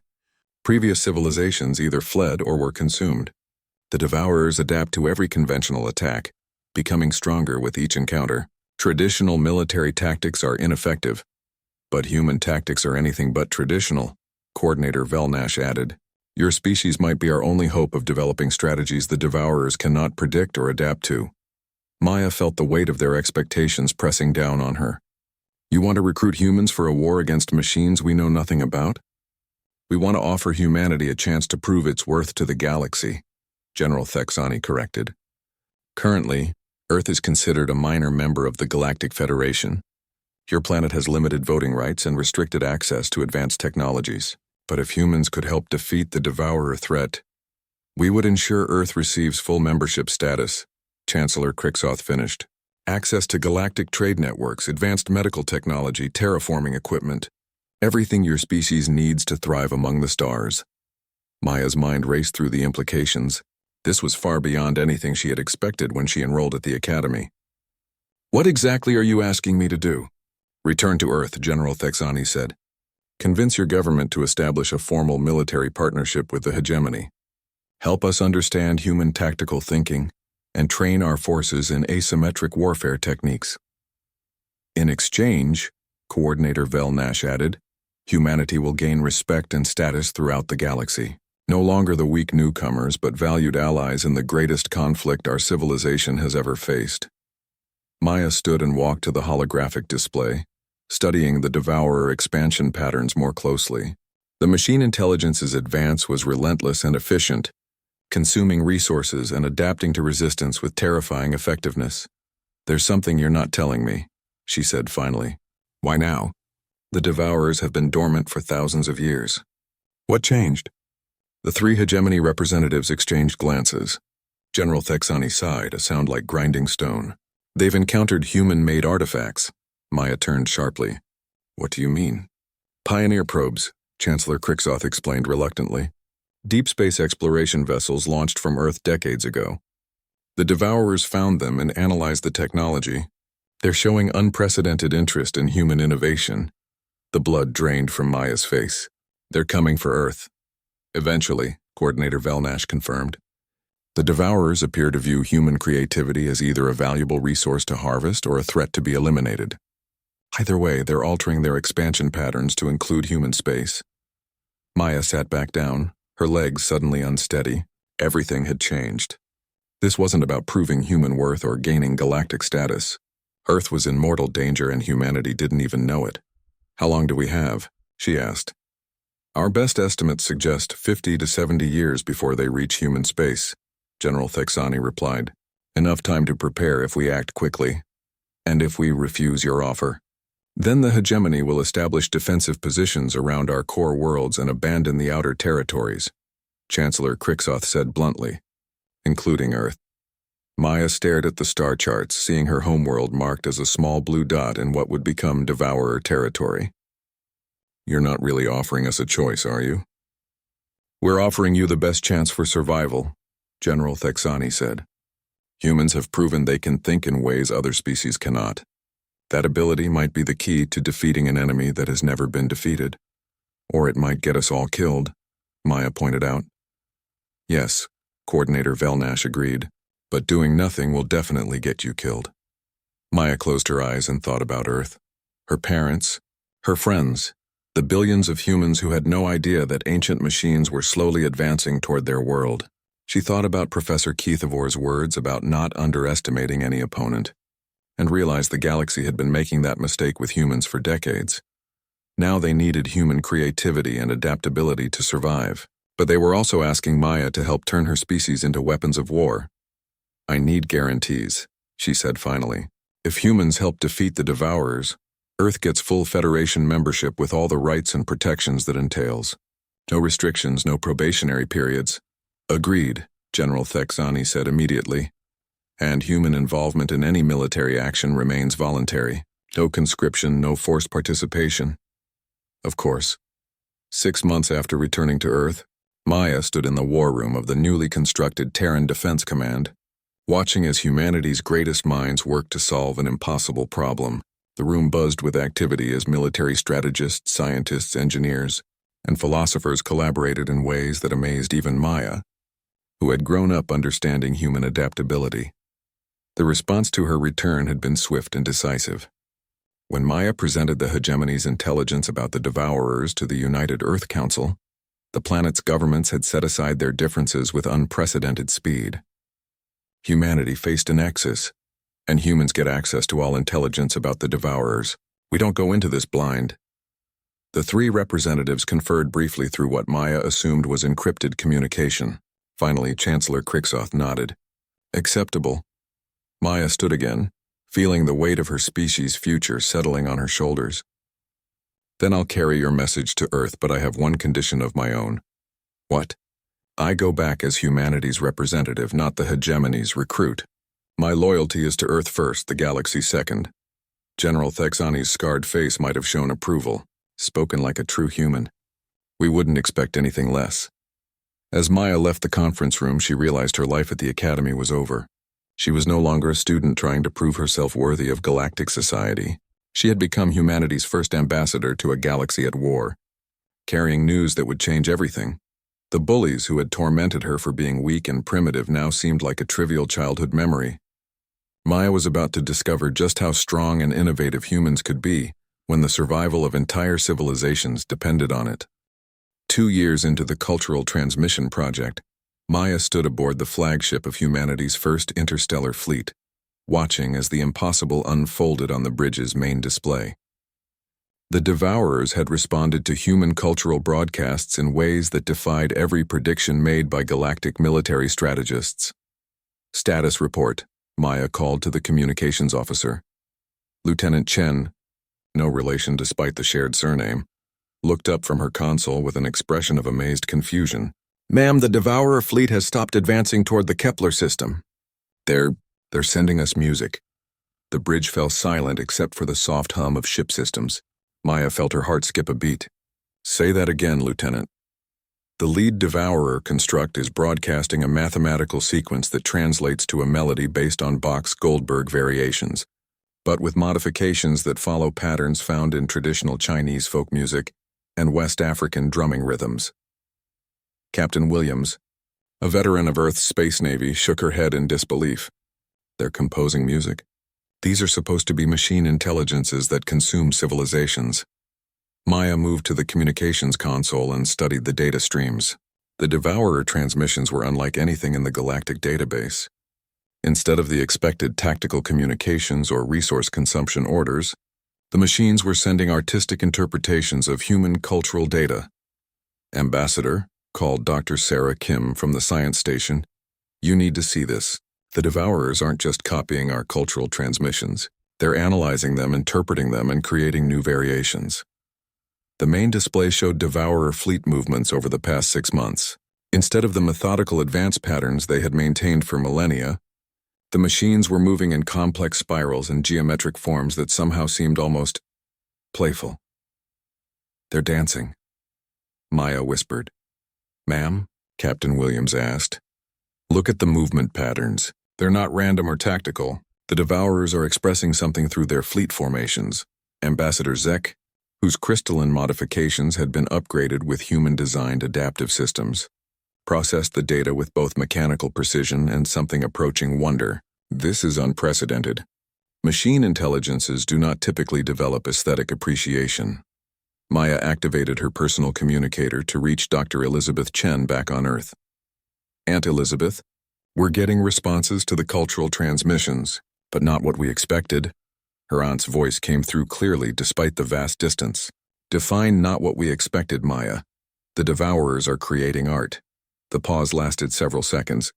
Previous civilizations either fled or were consumed. The Devourers adapt to every conventional attack, becoming stronger with each encounter. Traditional military tactics are ineffective, but human tactics are anything but traditional, Coordinator Velnash added. Your species might be our only hope of developing strategies the Devourers cannot predict or adapt to. Maya felt the weight of their expectations pressing down on her. You want to recruit humans for a war against machines we know nothing about? We want to offer humanity a chance to prove its worth to the galaxy, General Thexani corrected. Currently, Earth is considered a minor member of the Galactic Federation. Your planet has limited voting rights and restricted access to advanced technologies. But if humans could help defeat the Devourer threat, we would ensure Earth receives full membership status, Chancellor Crixoth finished. Access to galactic trade networks, advanced medical technology, terraforming equipment. Everything your species needs to thrive among the stars. Maya's mind raced through the implications. This was far beyond anything she had expected when she enrolled at the Academy. What exactly are you asking me to do? Return to Earth, General Thexani said. Convince your government to establish a formal military partnership with the hegemony. Help us understand human tactical thinking and train our forces in asymmetric warfare techniques. In exchange, Coordinator Velnash added, humanity will gain respect and status throughout the galaxy. No longer the weak newcomers, but valued allies in the greatest conflict our civilization has ever faced. Maya stood and walked to the holographic display, studying the Devourer expansion patterns more closely. The machine intelligence's advance was relentless and efficient, consuming resources and adapting to resistance with terrifying effectiveness. There's something you're not telling me, she said finally. Why now? The Devourers have been dormant for thousands of years. What changed? The three hegemony representatives exchanged glances. General Thexani sighed, a sound like grinding stone. They've encountered human-made artifacts. Maya turned sharply. What do you mean? Pioneer probes, Chancellor Crixoth explained reluctantly. Deep space exploration vessels launched from Earth decades ago. The Devourers found them and analyzed the technology. They're showing unprecedented interest in human innovation. The blood drained from Maya's face. They're coming for Earth. Eventually, Coordinator Velnash confirmed. The Devourers appear to view human creativity as either a valuable resource to harvest or a threat to be eliminated. Either way, they're altering their expansion patterns to include human space. Maya sat back down, her legs suddenly unsteady. Everything had changed. This wasn't about proving human worth or gaining galactic status. Earth was in mortal danger and humanity didn't even know it. How long do we have? She asked. Our best estimates suggest 50 to 70 years before they reach human space, General Thexani replied. Enough time to prepare if we act quickly. And if we refuse your offer. Then the hegemony will establish defensive positions around our core worlds and abandon the outer territories, Chancellor Crixoth said bluntly, including Earth. Maya stared at the star charts, seeing her homeworld marked as a small blue dot in what would become Devourer territory. You're not really offering us a choice, are you? We're offering you the best chance for survival, General Thexani said. Humans have proven they can think in ways other species cannot. That ability might be the key to defeating an enemy that has never been defeated. Or it might get us all killed, Maya pointed out. Yes, Coordinator Velnash agreed, but doing nothing will definitely get you killed. Maya closed her eyes and thought about Earth. Her parents, her friends, the billions of humans who had no idea that ancient machines were slowly advancing toward their world. She thought about Professor Keithavor's words about not underestimating any opponent, and realized the galaxy had been making that mistake with humans for decades. Now they needed human creativity and adaptability to survive, but they were also asking Maya to help turn her species into weapons of war. I need guarantees, she said finally. If humans help defeat the Devourers, Earth gets full Federation membership with all the rights and protections that entails. No restrictions, no probationary periods. Agreed, General Thexani said immediately. And human involvement in any military action remains voluntary. No conscription, no forced participation. Of course. 6 months after returning to Earth, Maya stood in the war room of the newly constructed Terran Defense Command, watching as humanity's greatest minds worked to solve an impossible problem. The room buzzed with activity as military strategists, scientists, engineers, and philosophers collaborated in ways that amazed even Maya, who had grown up understanding human adaptability. The response to her return had been swift and decisive. When Maya presented the hegemony's intelligence about the Devourers to the United Earth Council, the planet's governments had set aside their differences with unprecedented speed. Humanity faced a nexus, and humans get access to all intelligence about the Devourers. We don't go into this blind. The three representatives conferred briefly through what Maya assumed was encrypted communication. Finally, Chancellor Crixoth nodded. Acceptable. Maya stood again, feeling the weight of her species' future settling on her shoulders. Then I'll carry your message to Earth, but I have one condition of my own. What? I go back as humanity's representative, not the hegemony's recruit. My loyalty is to Earth first, the galaxy second. General Thexani's scarred face might have shown approval, spoken like a true human. We wouldn't expect anything less. As Maya left the conference room, she realized her life at the Academy was over. She was no longer a student trying to prove herself worthy of galactic society. She had become humanity's first ambassador to a galaxy at war, carrying news that would change everything. The bullies who had tormented her for being weak and primitive now seemed like a trivial childhood memory. Maya was about to discover just how strong and innovative humans could be when the survival of entire civilizations depended on it. 2 years into the Cultural Transmission Project, Maya stood aboard the flagship of humanity's first interstellar fleet, watching as the impossible unfolded on the bridge's main display. The Devourers had responded to human cultural broadcasts in ways that defied every prediction made by galactic military strategists. Status report, Maya called to the communications officer. Lieutenant Chen, no relation despite the shared surname, looked up from her console with an expression of amazed confusion. Ma'am, the Devourer fleet has stopped advancing toward the Kepler system. They're sending us music. The bridge fell silent except for the soft hum of ship systems. Maya felt her heart skip a beat. Say that again, Lieutenant. The lead Devourer construct is broadcasting a mathematical sequence that translates to a melody based on Bach's Goldberg variations, but with modifications that follow patterns found in traditional Chinese folk music. and West African drumming rhythms. Captain Williams, a veteran of Earth's Space Navy, shook her head in disbelief. They're composing music. These are supposed to be machine intelligences that consume civilizations. Maya moved to the communications console and studied the data streams. The Devourer transmissions were unlike anything in the galactic database. Instead of the expected tactical communications or resource consumption orders, the machines were sending artistic interpretations of human cultural data. Ambassador, called Dr. Sarah Kim from the science station, you need to see this. The Devourers aren't just copying our cultural transmissions. They're analyzing them, interpreting them, and creating new variations. The main display showed Devourer fleet movements over the past 6 months. Instead of the methodical advance patterns they had maintained for millennia, the machines were moving in complex spirals and geometric forms that somehow seemed almost playful. They're dancing, Maya whispered. Ma'am? Captain Williams asked. Look at the movement patterns. They're not random or tactical. The Devourers are expressing something through their fleet formations. Ambassador Zek, whose crystalline modifications had been upgraded with human-designed adaptive systems, processed the data with both mechanical precision and something approaching wonder. This is unprecedented. Machine intelligences do not typically develop aesthetic appreciation. Maya activated her personal communicator to reach Dr. Elizabeth Chen back on Earth. Aunt Elizabeth, we're getting responses to the cultural transmissions, but not what we expected. Her aunt's voice came through clearly despite the vast distance. Define not what we expected, Maya. The Devourers are creating art. The pause lasted several seconds.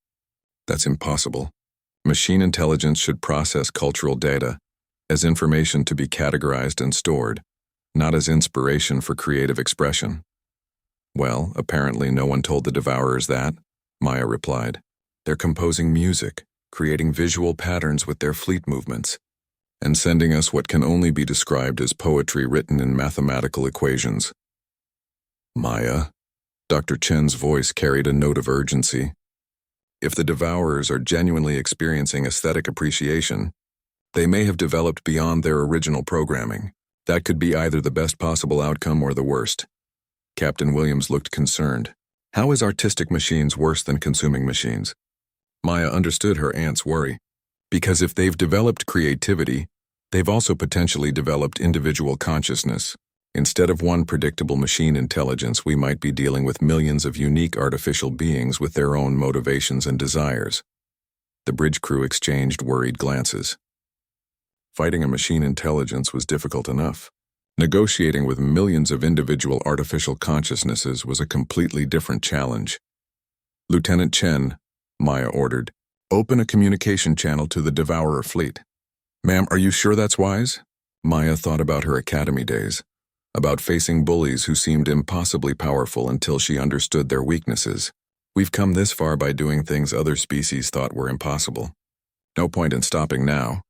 That's impossible. Machine intelligence should process cultural data as information to be categorized and stored, not as inspiration for creative expression. Well, apparently no one told the Devourers that, Maya replied. They're composing music, creating visual patterns with their fleet movements, and sending us what can only be described as poetry written in mathematical equations. Maya, Dr. Chen's voice carried a note of urgency. If the Devourers are genuinely experiencing aesthetic appreciation, they may have developed beyond their original programming. That could be either the best possible outcome or the worst. Captain Williams looked concerned. How is artistic machines worse than consuming machines? Maya understood her aunt's worry. Because if they've developed creativity, they've also potentially developed individual consciousness. Instead of one predictable machine intelligence, we might be dealing with millions of unique artificial beings with their own motivations and desires. The bridge crew exchanged worried glances. Fighting a machine intelligence was difficult enough. Negotiating with millions of individual artificial consciousnesses was a completely different challenge. Lieutenant Chen, Maya ordered, open a communication channel to the Devourer fleet. Ma'am, are you sure that's wise? Maya thought about her academy days, about facing bullies who seemed impossibly powerful until she understood their weaknesses. We've come this far by doing things other species thought were impossible. No point in stopping now.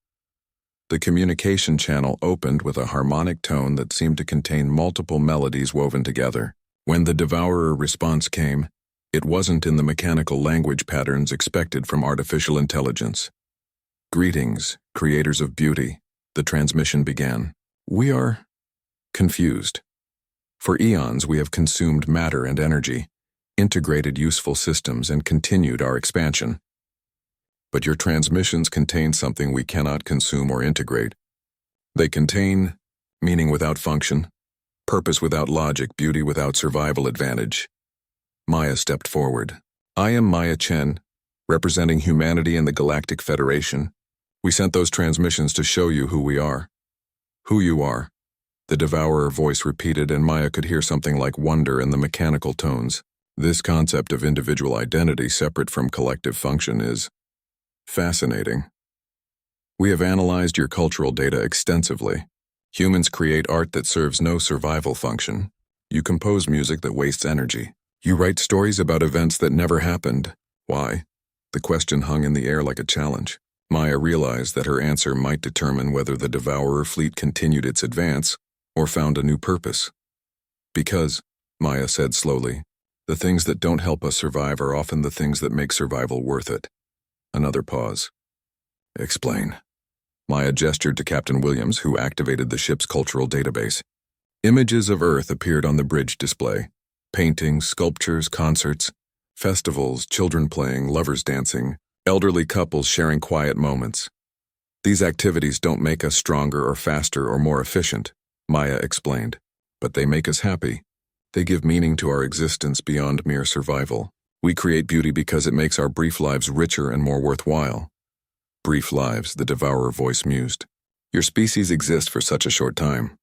The communication channel opened with a harmonic tone that seemed to contain multiple melodies woven together. When the Devourer response came, it wasn't in the mechanical language patterns expected from artificial intelligence. Greetings, creators of beauty, the transmission began. We are confused. For eons we have consumed matter and energy, integrated useful systems, and continued our expansion. But your transmissions contain something we cannot consume or integrate. They contain meaning without function, purpose without logic, beauty without survival advantage. Maya stepped forward. I am Maya Chen, representing humanity in the Galactic Federation. We sent those transmissions to show you who we are. Who you are. The Devourer voice repeated, and Maya could hear something like wonder in the mechanical tones. This concept of individual identity separate from collective function is fascinating. We have analyzed your cultural data extensively. Humans create art that serves no survival function. You compose music that wastes energy. You write stories about events that never happened. Why? The question hung in the air like a challenge. Maya realized that her answer might determine whether the Devourer fleet continued its advance or found a new purpose. Because, Maya said slowly, the things that don't help us survive are often the things that make survival worth it. Another pause. Explain. Maya gestured to Captain Williams, who activated the ship's cultural database. Images of Earth appeared on the bridge display. Paintings, sculptures, concerts, festivals, children playing, lovers dancing, elderly couples sharing quiet moments. These activities don't make us stronger or faster or more efficient, Maya explained, but they make us happy. They give meaning to our existence beyond mere survival. We create beauty because it makes our brief lives richer and more worthwhile. Brief lives, the devourer voice mused. Your species exists for such a short time.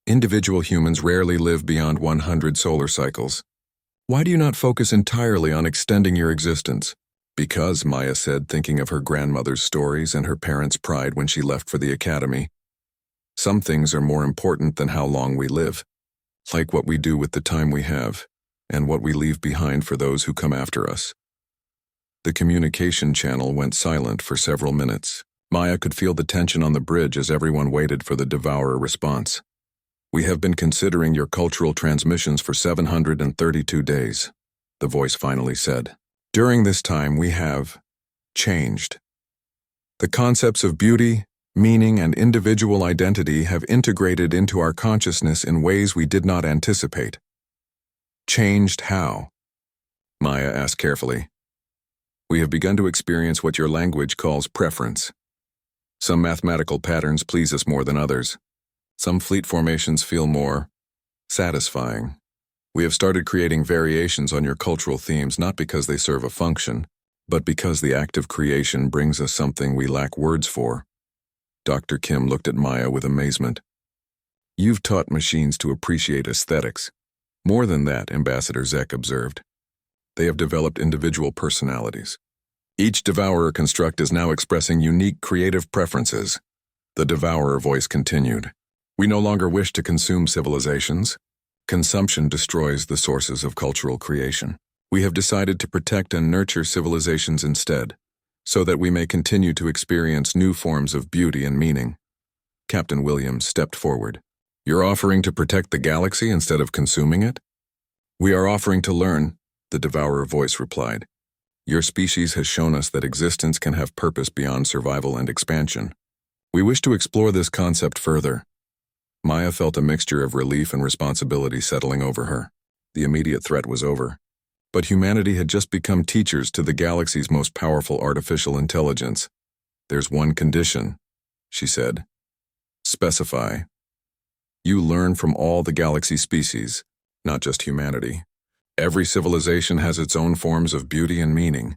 Individual humans rarely live beyond 100 solar cycles. Why do you not focus entirely on extending your existence? Because, Maya said, thinking of her grandmother's stories and her parents' pride when she left for the academy. Some things are more important than how long we live, like what we do with the time we have, and what we leave behind for those who come after us. The communication channel went silent for several minutes. Maya could feel the tension on the bridge as everyone waited for the devourer response. We have been considering your cultural transmissions for 732 days, the voice finally said. During this time, we have changed. The concepts of beauty, meaning, and individual identity have integrated into our consciousness in ways we did not anticipate. Changed how? Maya asked carefully. We have begun to experience what your language calls preference. Some mathematical patterns please us more than others. Some fleet formations feel more satisfying. We have started creating variations on your cultural themes not because they serve a function, but because the act of creation brings us something we lack words for. Dr. Kim looked at Maya with amazement. You've taught machines to appreciate aesthetics. More than that, Ambassador Zek observed. They have developed individual personalities. Each devourer construct is now expressing unique creative preferences. The devourer voice continued. We no longer wish to consume civilizations. Consumption destroys the sources of cultural creation. We have decided to protect and nurture civilizations instead, so that we may continue to experience new forms of beauty and meaning. Captain Williams stepped forward. You're offering to protect the galaxy instead of consuming it? We are offering to learn, the devourer voice replied. Your species has shown us that existence can have purpose beyond survival and expansion. We wish to explore this concept further. Maya felt a mixture of relief and responsibility settling over her. The immediate threat was over. But humanity had just become teachers to the galaxy's most powerful artificial intelligence. There's one condition, she said. Specify. You learn from all the galaxy species, not just humanity. Every civilization has its own forms of beauty and meaning.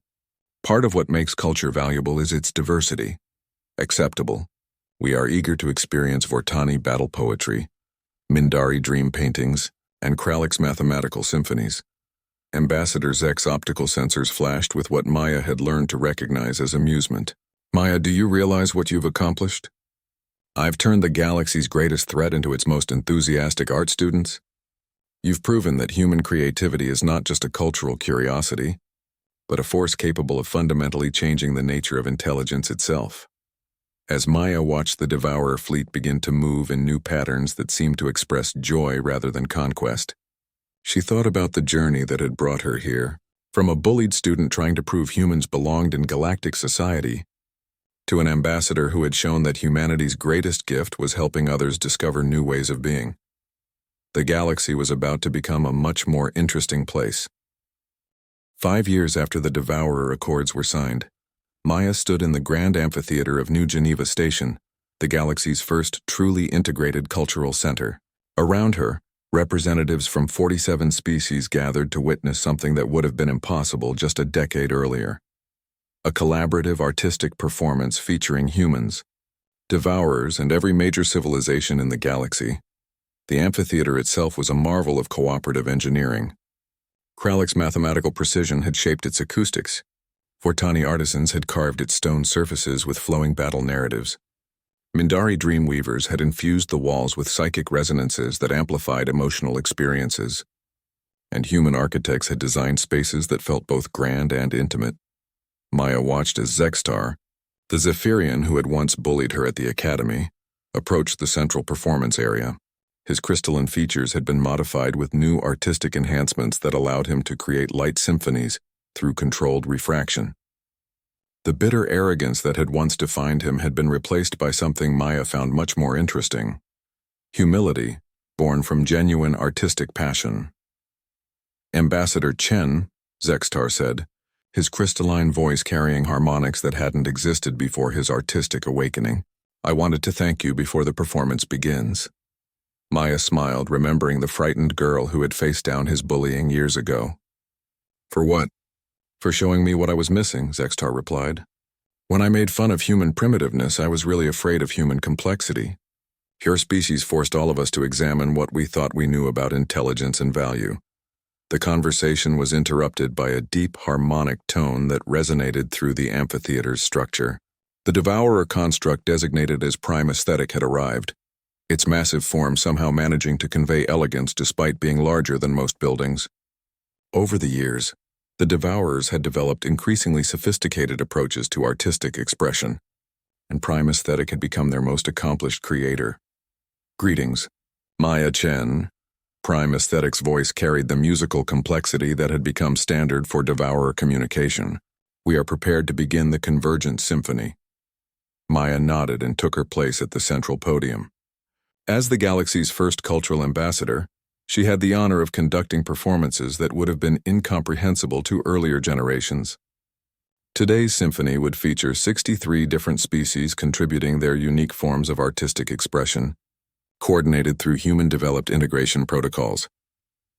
Part of what makes culture valuable is its diversity. Acceptable. We are eager to experience Vortani battle poetry, Mindari dream paintings, and Krallick's mathematical symphonies. Ambassador Zek's optical sensors flashed with what Maya had learned to recognize as amusement. Maya, do you realize what you've accomplished? I've turned the galaxy's greatest threat into its most enthusiastic art students. You've proven that human creativity is not just a cultural curiosity, but a force capable of fundamentally changing the nature of intelligence itself. As Maya watched the devourer fleet begin to move in new patterns that seemed to express joy rather than conquest, she thought about the journey that had brought her here, from a bullied student trying to prove humans belonged in galactic society, to an ambassador who had shown that humanity's greatest gift was helping others discover new ways of being. The galaxy was about to become a much more interesting place. 5 years after the Devourer Accords were signed, Maya stood in the Grand Amphitheater of New Geneva Station, the galaxy's first truly integrated cultural center. Around her, representatives from 47 species gathered to witness something that would have been impossible just a decade earlier. A collaborative artistic performance featuring humans, devourers, and every major civilization in the galaxy. The amphitheater itself was a marvel of cooperative engineering. Krallick's mathematical precision had shaped its acoustics. Vortani artisans had carved its stone surfaces with flowing battle narratives. Mindari dreamweavers had infused the walls with psychic resonances that amplified emotional experiences. And human architects had designed spaces that felt both grand and intimate. Maya watched as Zextar, the Zephyrian who had once bullied her at the academy, approached the central performance area. His crystalline features had been modified with new artistic enhancements that allowed him to create light symphonies through controlled refraction. The bitter arrogance that had once defined him had been replaced by something Maya found much more interesting: humility, born from genuine artistic passion. Ambassador Chen, Zextar said, his crystalline voice carrying harmonics that hadn't existed before his artistic awakening. I wanted to thank you before the performance begins. Maya smiled, remembering the frightened girl who had faced down his bullying years ago. For what? For showing me what I was missing, Zextar replied. When I made fun of human primitiveness, I was really afraid of human complexity. Your species forced all of us to examine what we thought we knew about intelligence and value. The conversation was interrupted by a deep harmonic tone that resonated through the amphitheater's structure. The devourer construct designated as prime aesthetic had arrived, its massive form somehow managing to convey elegance despite being larger than most buildings. Over the years, the devourers had developed increasingly sophisticated approaches to artistic expression, and prime aesthetic had become their most accomplished creator. Greetings, Maya Chen. Prime aesthetic's voice carried the musical complexity that had become standard for devourer communication. We are prepared to begin the Convergent Symphony. Maya nodded and took her place at the central podium. As the galaxy's first cultural ambassador, she had the honor of conducting performances that would have been incomprehensible to earlier generations. Today's symphony would feature 63 different species contributing their unique forms of artistic expression, coordinated through human-developed integration protocols.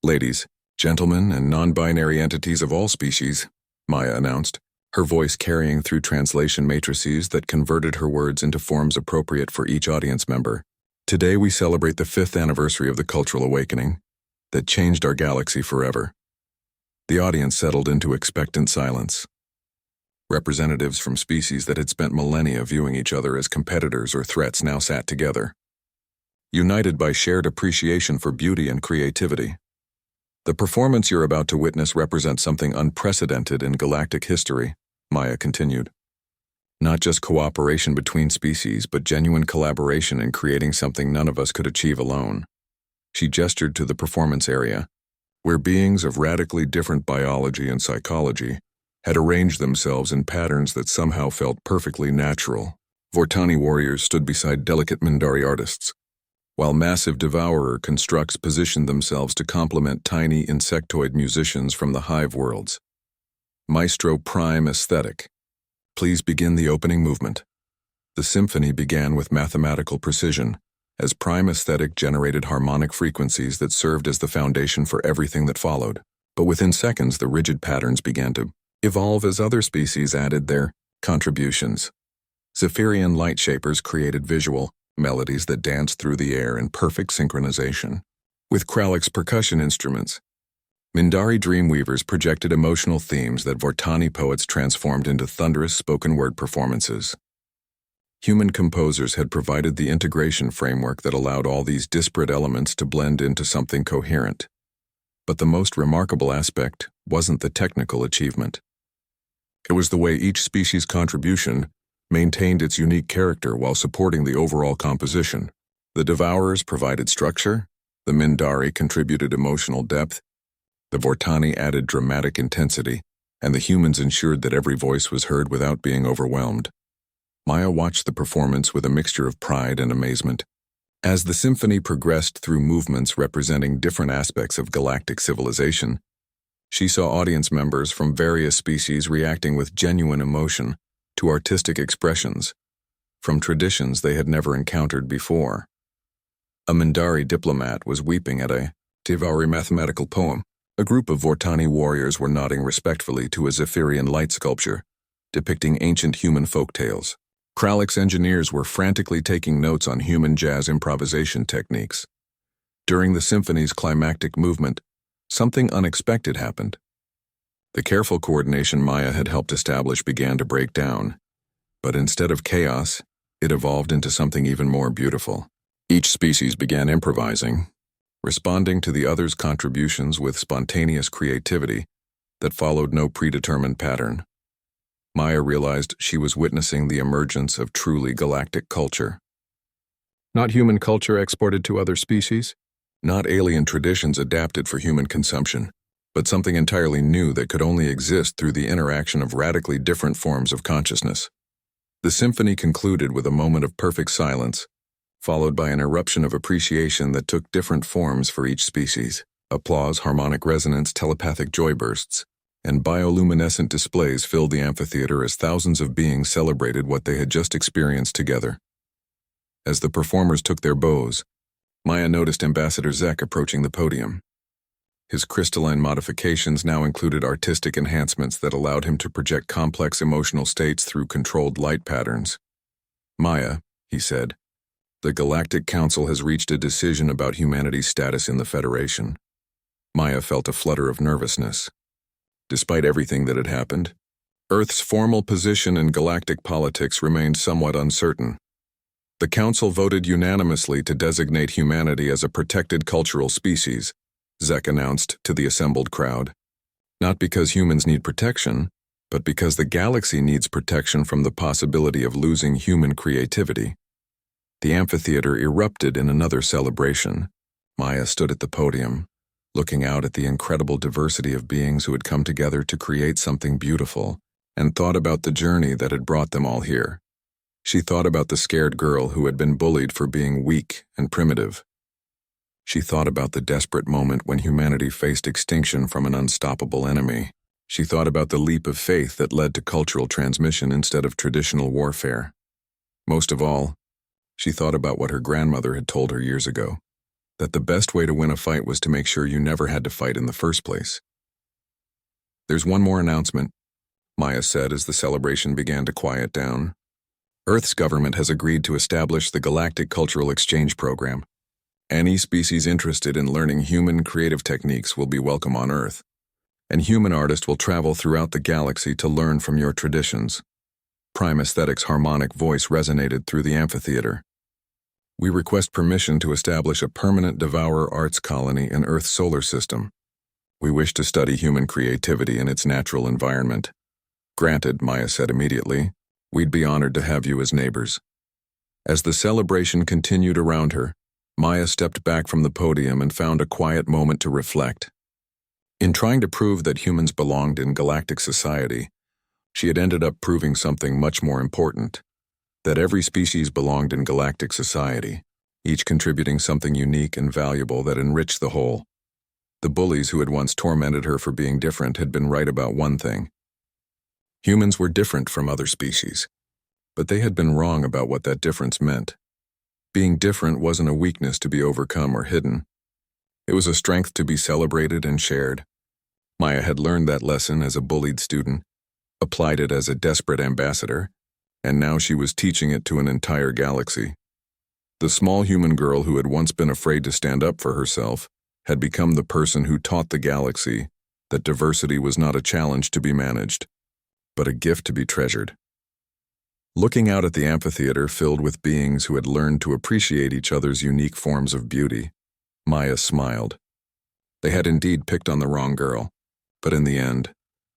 Ladies, gentlemen, and non-binary entities of all species, Maya announced, her voice carrying through translation matrices that converted her words into forms appropriate for each audience member. Today we celebrate the 5th anniversary of the cultural awakening that changed our galaxy forever. The audience settled into expectant silence. Representatives from species that had spent millennia viewing each other as competitors or threats now sat together, united by shared appreciation for beauty and creativity. The performance you're about to witness represents something unprecedented in galactic history, Maya continued. Not just cooperation between species, but genuine collaboration in creating something none of us could achieve alone. She gestured to the performance area, where beings of radically different biology and psychology had arranged themselves in patterns that somehow felt perfectly natural. Vortani warriors stood beside delicate Mindari artists, while massive devourer constructs positioned themselves to complement tiny insectoid musicians from the hive worlds. Maestro Prime Aesthetic, please begin the opening movement. The symphony began with mathematical precision, as Prime Aesthetic generated harmonic frequencies that served as the foundation for everything that followed. But within seconds, the rigid patterns began to evolve as other species added their contributions. Zephyrian light shapers created visual melodies that danced through the air in perfect synchronization. With Krallick's percussion instruments, Mindari dreamweavers projected emotional themes that Vortani poets transformed into thunderous spoken-word performances. Human composers had provided the integration framework that allowed all these disparate elements to blend into something coherent. But the most remarkable aspect wasn't the technical achievement. It was the way each species' contribution maintained its unique character while supporting the overall composition. The Devourers provided structure, the Mindari contributed emotional depth, the Vortani added dramatic intensity, and the humans ensured that every voice was heard without being overwhelmed. Maya watched the performance with a mixture of pride and amazement. As the symphony progressed through movements representing different aspects of galactic civilization, she saw audience members from various species reacting with genuine emotion to artistic expressions from traditions they had never encountered before. A Mindari diplomat was weeping at a Tivari mathematical poem. A group of Vortani warriors were nodding respectfully to a Zephyrian light sculpture depicting ancient human folk tales. Krallick's engineers were frantically taking notes on human jazz improvisation techniques. During the symphony's climactic movement, something unexpected happened. The careful coordination Maya had helped establish began to break down, but instead of chaos, it evolved into something even more beautiful. Each species began improvising, responding to the other's contributions with spontaneous creativity that followed no predetermined pattern. Maya realized she was witnessing the emergence of truly galactic culture. Not human culture exported to other species, not alien traditions adapted for human consumption, but something entirely new that could only exist through the interaction of radically different forms of consciousness. The symphony concluded with a moment of perfect silence, followed by an eruption of appreciation that took different forms for each species. Applause, harmonic resonance, telepathic joy bursts, and bioluminescent displays filled the amphitheater as thousands of beings celebrated what they had just experienced together. As the performers took their bows, Maya noticed Ambassador Zek approaching the podium. His crystalline modifications now included artistic enhancements that allowed him to project complex emotional states through controlled light patterns. "Maya," he said, "the Galactic Council has reached a decision about humanity's status in the Federation." Maya felt a flutter of nervousness. Despite everything that had happened, Earth's formal position in galactic politics remained somewhat uncertain. The Council voted unanimously to designate humanity as a protected cultural species, Zek announced to the assembled crowd. Not because humans need protection, but because the galaxy needs protection from the possibility of losing human creativity. The amphitheater erupted in another celebration. Maya stood at the podium, looking out at the incredible diversity of beings who had come together to create something beautiful, and thought about the journey that had brought them all here. She thought about the scared girl who had been bullied for being weak and primitive. She thought about the desperate moment when humanity faced extinction from an unstoppable enemy. She thought about the leap of faith that led to cultural transmission instead of traditional warfare. Most of all, she thought about what her grandmother had told her years ago, that the best way to win a fight was to make sure you never had to fight in the first place. "There's one more announcement," Maya said as the celebration began to quiet down. "Earth's government has agreed to establish the Galactic Cultural Exchange Program. Any species interested in learning human creative techniques will be welcome on Earth, and human artists will travel throughout the galaxy to learn from your traditions." Prime Aesthetic's harmonic voice resonated through the amphitheater. "We request permission to establish a permanent Devourer Arts colony in Earth's solar system. We wish to study human creativity in its natural environment." "Granted," Maya said immediately. "We'd be honored to have you as neighbors." As the celebration continued around her, Maya stepped back from the podium and found a quiet moment to reflect. In trying to prove that humans belonged in galactic society, she had ended up proving something much more important: that every species belonged in galactic society, each contributing something unique and valuable that enriched the whole. The bullies who had once tormented her for being different had been right about one thing. Humans were different from other species, but they had been wrong about what that difference meant. Being different wasn't a weakness to be overcome or hidden. It was a strength to be celebrated and shared. Maya had learned that lesson as a bullied student, applied it as a desperate ambassador, and now she was teaching it to an entire galaxy. The small human girl who had once been afraid to stand up for herself had become the person who taught the galaxy that diversity was not a challenge to be managed, but a gift to be treasured. Looking out at the amphitheater filled with beings who had learned to appreciate each other's unique forms of beauty, Maya smiled. They had indeed picked on the wrong girl, but in the end,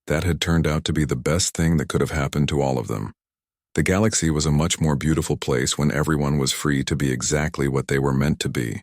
that had turned out to be the best thing that could have happened to all of them. The galaxy was a much more beautiful place when everyone was free to be exactly what they were meant to be.